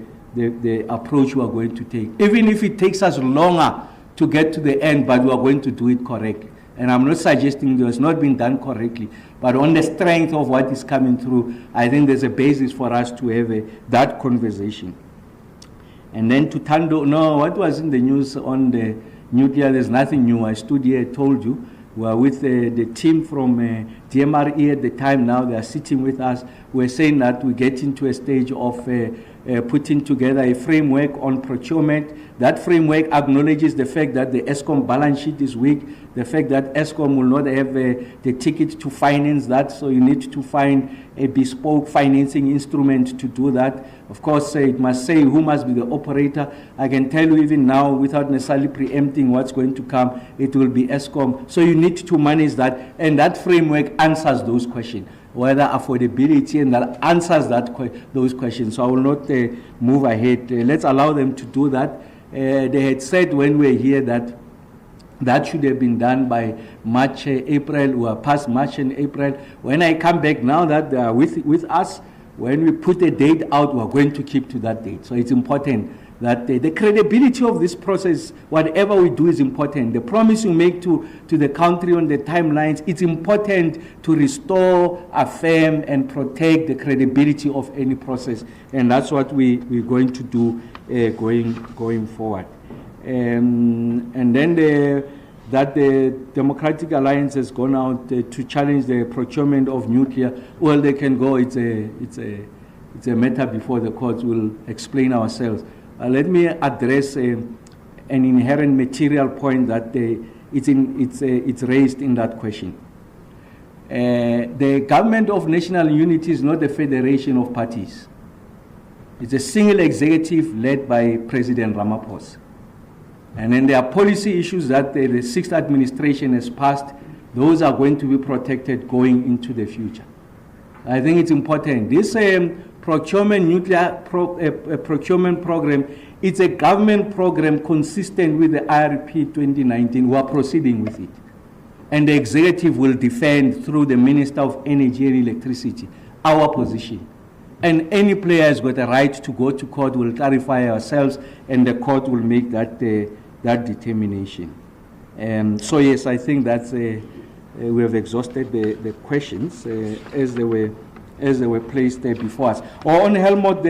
Speaker 3: approach we are going to take. Even if it takes us longer to get to the end, but we are going to do it correctly. And I'm not suggesting it has not been done correctly, but on the strength of what is coming through, I think there's a basis for us to have that conversation. And then to Tando, no, what was in the news on the nuclear, there's nothing new. I stood here, told you. We are with the team from DMRE at the time now. They are sitting with us. We're saying that we get into a stage of putting together a framework on procurement. That framework acknowledges the fact that the ESCOM balance sheet is weak, the fact that ESCOM will not have the ticket to finance that, so you need to find a bespoke financing instrument to do that. Of course, it must say who must be the operator. I can tell you even now, without necessarily preempting what's going to come, it will be ESCOM. So you need to manage that, and that framework answers those questions, whether affordability, and that answers those questions. So I will not move ahead. Let's allow them to do that. They had said when we were here that should have been done by March, April. We are past March and April. When I come back now that they are with us, when we put a date out, we are going to keep to that date. So it's important that the credibility of this process, whatever we do, is important. The promise you make to the country on the timelines, it's important to restore, affirm, and protect the credibility of any process. And that's what we're going to do going forward. And then the Democratic Alliance has gone out to challenge the procurement of nuclear. Well, they can go. It's a matter before the courts. We'll explain ourselves. Let me address an inherent material point that it's raised in that question. The government of national unity is not a federation of parties. It's a single executive led by President Ramaphosa. And then there are policy issues that the sixth administration has passed. Those are going to be protected going into the future. I think it's important. This procurement program, it's a government program consistent with the IRP 2019. We are proceeding with it. And the executive will defend through the Minister of Energy and Electricity our position. And any player has got a right to go to court. We'll clarify ourselves, and the court will make that determination. So yes, I think that's we have exhausted the questions as they were placed there before us. Or on Helmut,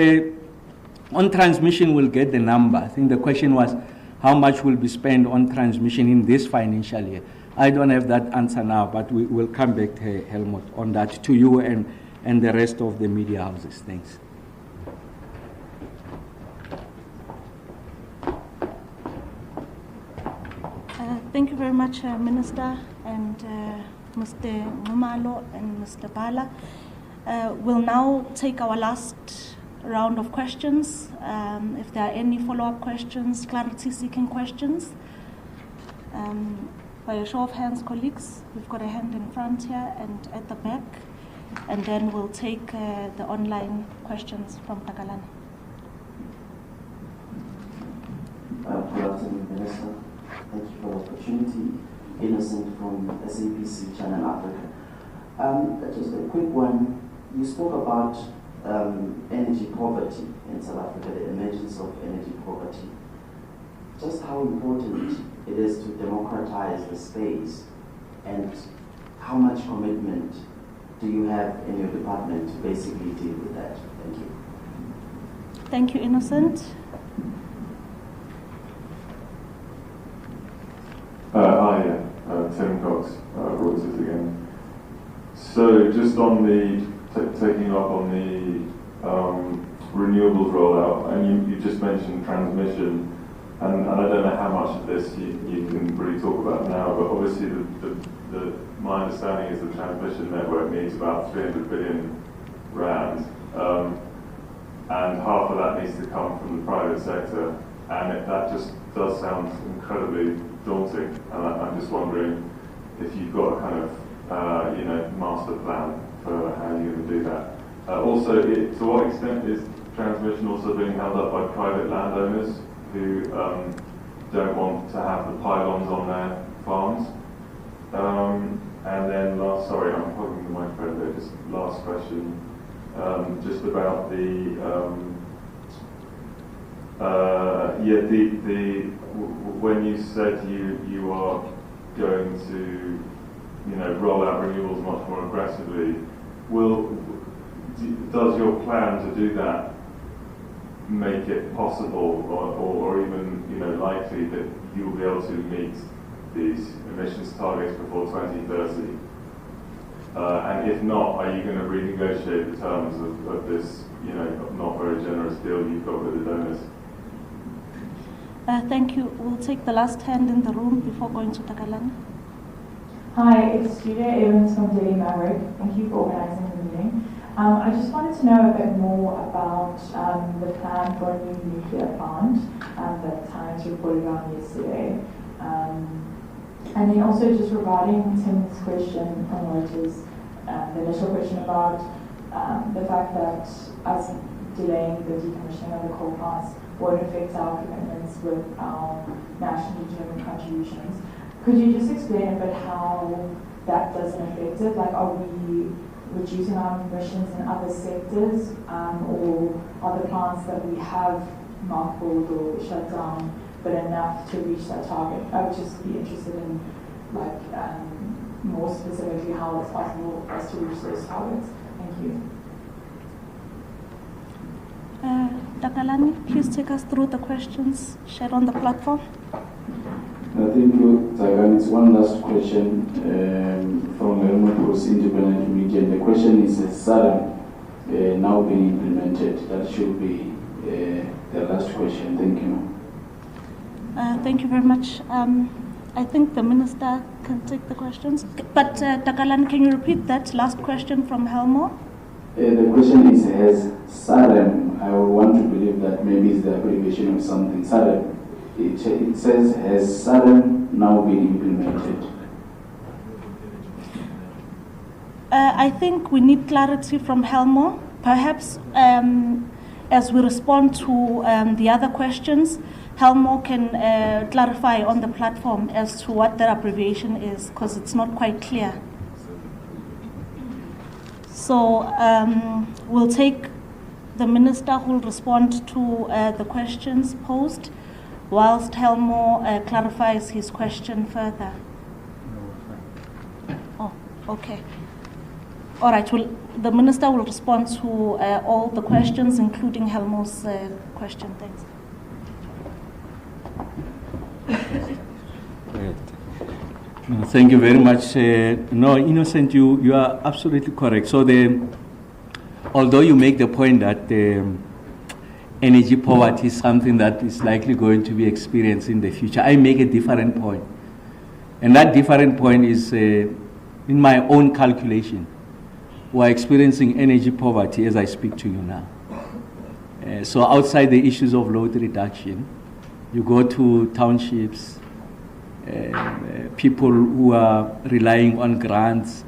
Speaker 3: on transmission, we'll get the number. I think the question was how much will be spent on transmission in this financial year. I don't have that answer now, but we will come back, Helmut, on that to you and the rest of the media houses. Thanks.
Speaker 1: Thank you very much, Minister, and Mr. Ngumalo and Mr. Bala. We'll now take our last round of questions. If there are any follow-up questions, clarity-seeking questions. By a show of hands, colleagues, we've got a hand in front here and at the back, and then we'll take the online questions from Takalani.
Speaker 10: Good afternoon, Minister. Thank you for the opportunity. Innocent from SAPC Channel Africa. Just a quick one. You spoke about energy poverty in South Africa, the emergence of energy poverty. Just how important it is to democratize the space, and how much commitment do you have in your department to basically deal with that? Thank you.
Speaker 1: Thank you, Innocent.
Speaker 4: Hi, Tim Cox, Reuters again. So just on the, taking up on the renewables rollout, and you just mentioned transmission, and I don't know how much of this you can really talk about now, but obviously my understanding is the transmission network needs about 300 billion rand, and half of that needs to come from the private sector, and that just does sound incredibly daunting, and I'm just wondering if you've got a kind of master plan for how you're going to do that. Also, to what extent is transmission also being held up by private landowners who don't want to have the pylons on their farms? And then sorry, I'm holding the microphone there, just last question, just about when you said you are going to roll out renewables much more aggressively, does your plan to do that make it possible or even likely that you will be able to meet these emissions targets before 2030? And if not, are you going to renegotiate the terms of this not very generous deal you've got with the donors?
Speaker 1: Thank you. We'll take the last hand in the room before going to Takalani.
Speaker 11: Hi, it's Julia Evans from Daily Maverick. Thank you for organizing the meeting. I just wanted to know a bit more about the plan for a new nuclear plant that Times reported on yesterday. And then also just regarding Tim's question from Reuters, the initial question about the fact that us delaying the decommissioning of the coal plants won't affect our commitments with our national determined contributions. Could you just explain a bit how that doesn't affect it? Like, are we reducing our emissions in other sectors, or are the plants that we have mothballed or shut down but enough to reach that target? I would just be interested in, more specifically, how it's possible for us to reach those targets. Thank you.
Speaker 1: Takalani, please take us through the questions shared on the platform.
Speaker 7: Thank you, Zagan. It's one last question from Municipal Independent Media. The question is, SARAM now being implemented? That should be the last question. Thank you.
Speaker 1: Thank you very much. I think the Minister can take the questions. But Takalani, can you repeat that last question from Helmo?
Speaker 7: The question is, has SARAM, I want to believe that maybe it's the abbreviation of something, SARAM, it says, has SARAM now been implemented?
Speaker 1: I think we need clarity from Helmo. Perhaps as we respond to the other questions, Helmo can clarify on the platform as to what that abbreviation is, because it's not quite clear. So we'll take the Minister who will respond to the questions posed, whilst Helmo clarifies his question further. Oh, okay. All right, the Minister will respond to all the questions, including Helmo's question. Thanks.
Speaker 2: Thank you very much. No, Innocent, you are absolutely correct. So although you make the point that energy poverty is something that is likely going to be experienced in the future, I make a different point. And that different point is in my own calculation. We're experiencing energy poverty as I speak to you now. So outside the issues of load reduction, you go to townships,
Speaker 3: people who are relying on grants,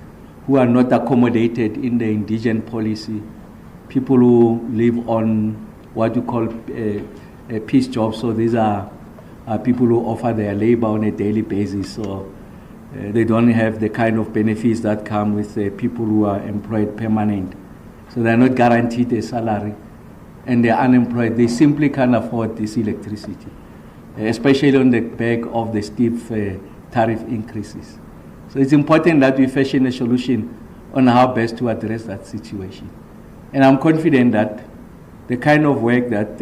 Speaker 3: who are not accommodated in the indigent policy, people who live on what you call peace jobs. So these are people who offer their labor on a daily basis. So they don't have the kind of benefits that come with people who are employed permanent. So they're not guaranteed a salary, and they're unemployed. They simply can't afford this electricity, especially on the back of the steep tariff increases. So it's important that we fashion a solution on how best to address that situation. And I'm confident that the kind of work that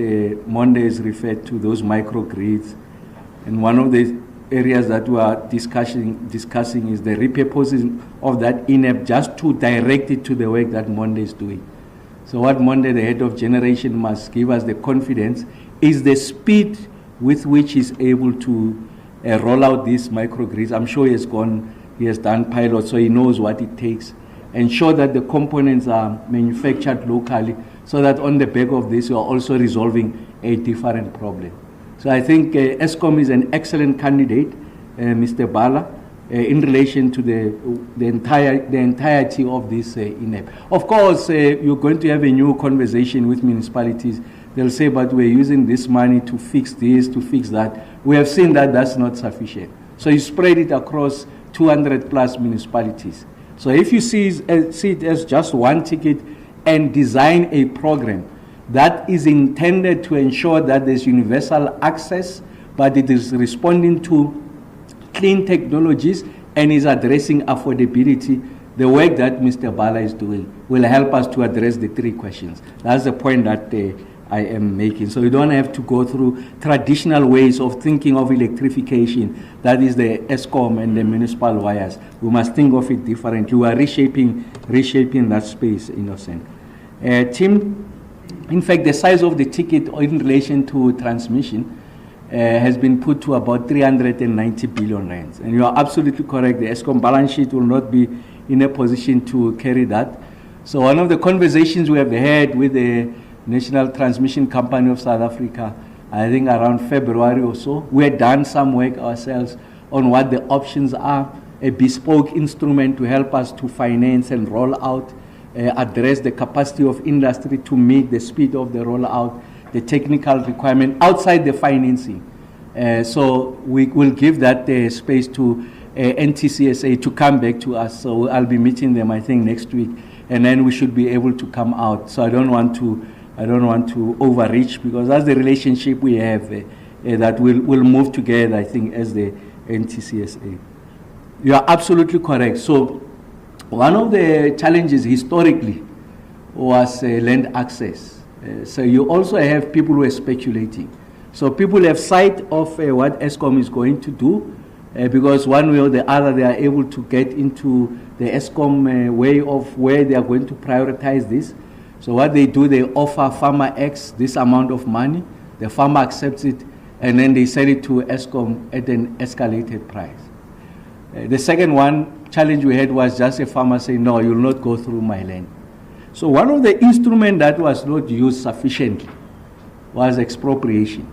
Speaker 3: Monday is referred to, those microgrids, and one of the areas that we are discussing is the repurposing of that INEP just to direct it to the work that Monday is doing. So what Monday, the head of generation, must give us the confidence is the speed with which he's able to roll out these microgrids. I'm sure he has done pilots, so he knows what it takes. Ensure that the components are manufactured locally, so that on the back of this, we are also resolving a different problem. So I think ESCOM is an excellent candidate, Mr. Bala, in relation to the entirety of this INEP. Of course, you're going to have a new conversation with municipalities. They'll say, but we're using this money to fix this, to fix that. We have seen that that's not sufficient. So you spread it across 200 plus municipalities. So if you see it as just one ticket and design a program that is intended to ensure that there's universal access, but it is responding to clean technologies and is addressing affordability, the work that Mr. Bala is doing will help us to address the three questions. That's the point that I am making. So you don't have to go through traditional ways of thinking of electrification, that is the ESCOM and the municipal wires. We must think of it differently. We are reshaping that space, Innocent. Tim, in fact, the size of the ticket in relation to transmission has been put to about 390 billion rands. And you are absolutely correct. The ESCOM balance sheet will not be in a position to carry that. So one of the conversations we have had with the National Transmission Company of South Africa, I think around February or so, we had done some work ourselves on what the options are, a bespoke instrument to help us to finance and roll out, address the capacity of industry to meet the speed of the rollout, the technical requirement outside the financing. So we will give that space to NTCSA to come back to us. So I'll be meeting them, I think, next week, and then we should be able to come out. So I don't want to overreach, because that's the relationship we have that will move together, I think, as the NTCSA. You are absolutely correct. So one of the challenges historically was land access. So you also have people who are speculating. So people have sight of what ESCOM is going to do, because one way or the other they are able to get into the ESCOM way of where they are going to prioritize this. So what they do, they offer farmer X this amount of money, the farmer accepts it, and then they sell it to ESCOM at an escalated price. The second challenge we had was just a farmer saying, no, you'll not go through my land. So one of the instruments that was not used sufficiently was expropriation.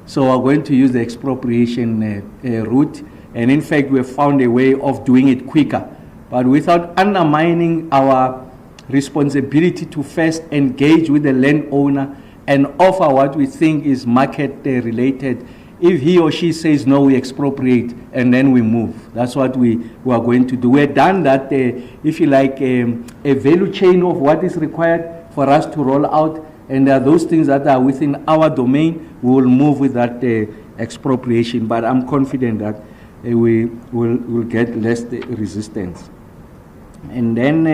Speaker 3: So we're going to use the expropriation route, and in fact we have found a way of doing it quicker, but without undermining our responsibility to first engage with the landowner and offer what we think is market related. If he or she says no, we expropriate and then we move. That's what we are going to do. We've done that, if you like, a value chain of what is required for us to roll out, and there are those things that are within our domain. We will move with that expropriation, but I'm confident that we will get less resistance. And then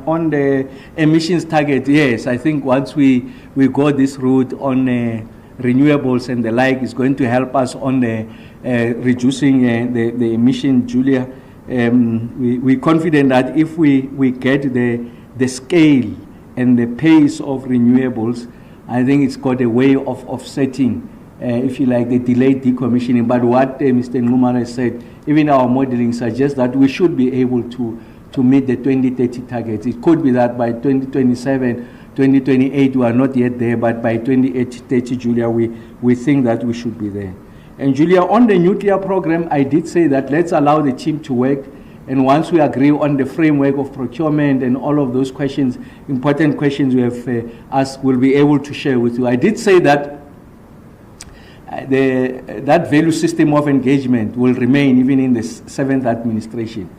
Speaker 3: on the emissions target, yes, I think once we go this route on renewables and the like, is going to help us on the reducing the emission, Julia. We're confident that if we get the scale and the pace of renewables, I think it's got a way of offsetting, if you like, the delayed decommissioning. But what Mr. Ngumara said, even our modeling suggests that we should be able to meet the 2030 targets. It could be that by 2027, 2028, we are not yet there, but by 2030, Julia, we think that we should be there. And Julia, on the nuclear program, I did say that let's allow the team to work, and once we agree on the framework of procurement and all of those questions, important questions we have asked, we'll be able to share with you. I did say that that value system of engagement will remain even in the 7th administration.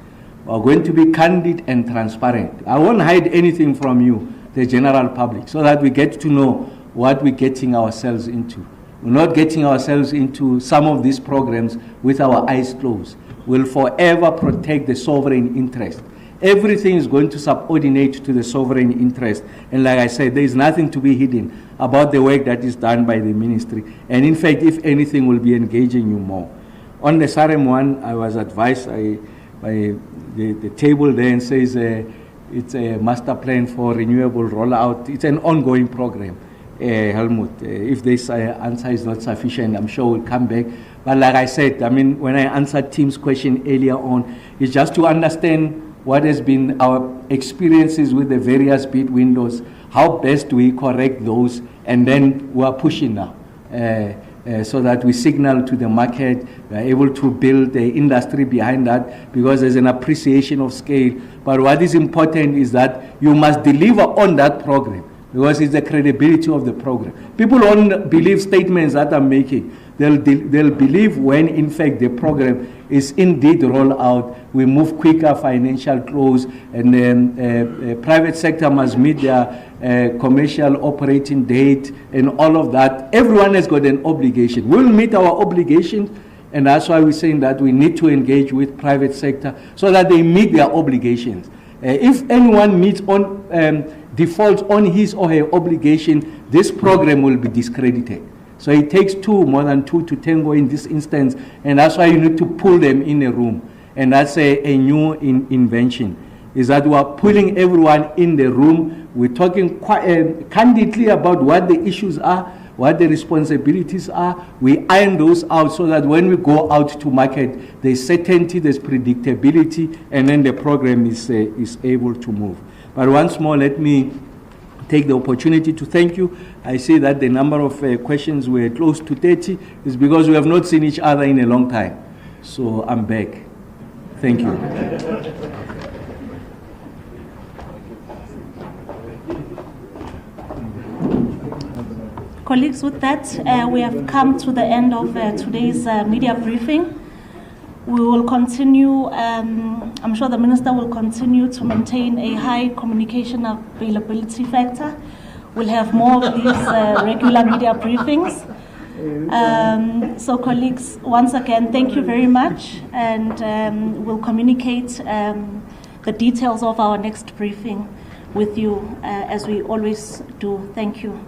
Speaker 3: We're going to be candid and transparent. I won't hide anything from you, the general public, so that we get to know what we're getting ourselves into. We're not getting ourselves into some of these programs with our eyes closed. We'll forever protect the sovereign interest. Everything is going to subordinate to the sovereign interest. And like I said, there is nothing to be hidden about the work that is done by the ministry. And in fact, if anything, we'll be engaging you more. On the SAREM one, I was advised by the table there and says it's a master plan for renewable rollout. It's an ongoing program. Helmut, if this answer is not sufficient, I'm sure we'll come back. But like I said, I mean, when I answered Tim's question earlier on, it's just to understand what has been our experiences with the various bid windows, how best we correct those, and then we are pushing now. So that we signal to the market, we are able to build the industry behind that, because there's an appreciation of scale. But what is important is that you must deliver on that program, because it's the credibility of the program. People don't believe statements that I'm making. They'll believe when, in fact, the program is indeed rolled out. We move quicker, financial close, and then private sector must meet their commercial operating date and all of that. Everyone has got an obligation. We'll meet our obligations, and that's why we're saying that we need to engage with private sector so that they meet their obligations. If anyone meets on defaults on his or her obligation, this program will be discredited. So it takes more than two to tango in this instance, and that's why you need to pull them in a room. And that's a new invention, is that we are pulling everyone in the room. We're talking quite candidly about what the issues are, what the responsibilities are. We iron those out so that when we go out to market, there's certainty, there's predictability, and then the program is able to move. But once more, let me take the opportunity to thank you. I see that the number of questions were close to 30 is because we have not seen each other in a long time. So I'm back. Thank you.
Speaker 1: Colleagues, with that, we have come to the end of today's media briefing. We will continue, I'm sure the Minister will continue to maintain a high communication availability factor. We'll have more of these regular media briefings. So colleagues, once again, thank you very much, and we'll communicate the details of our next briefing with you as we always do. Thank you.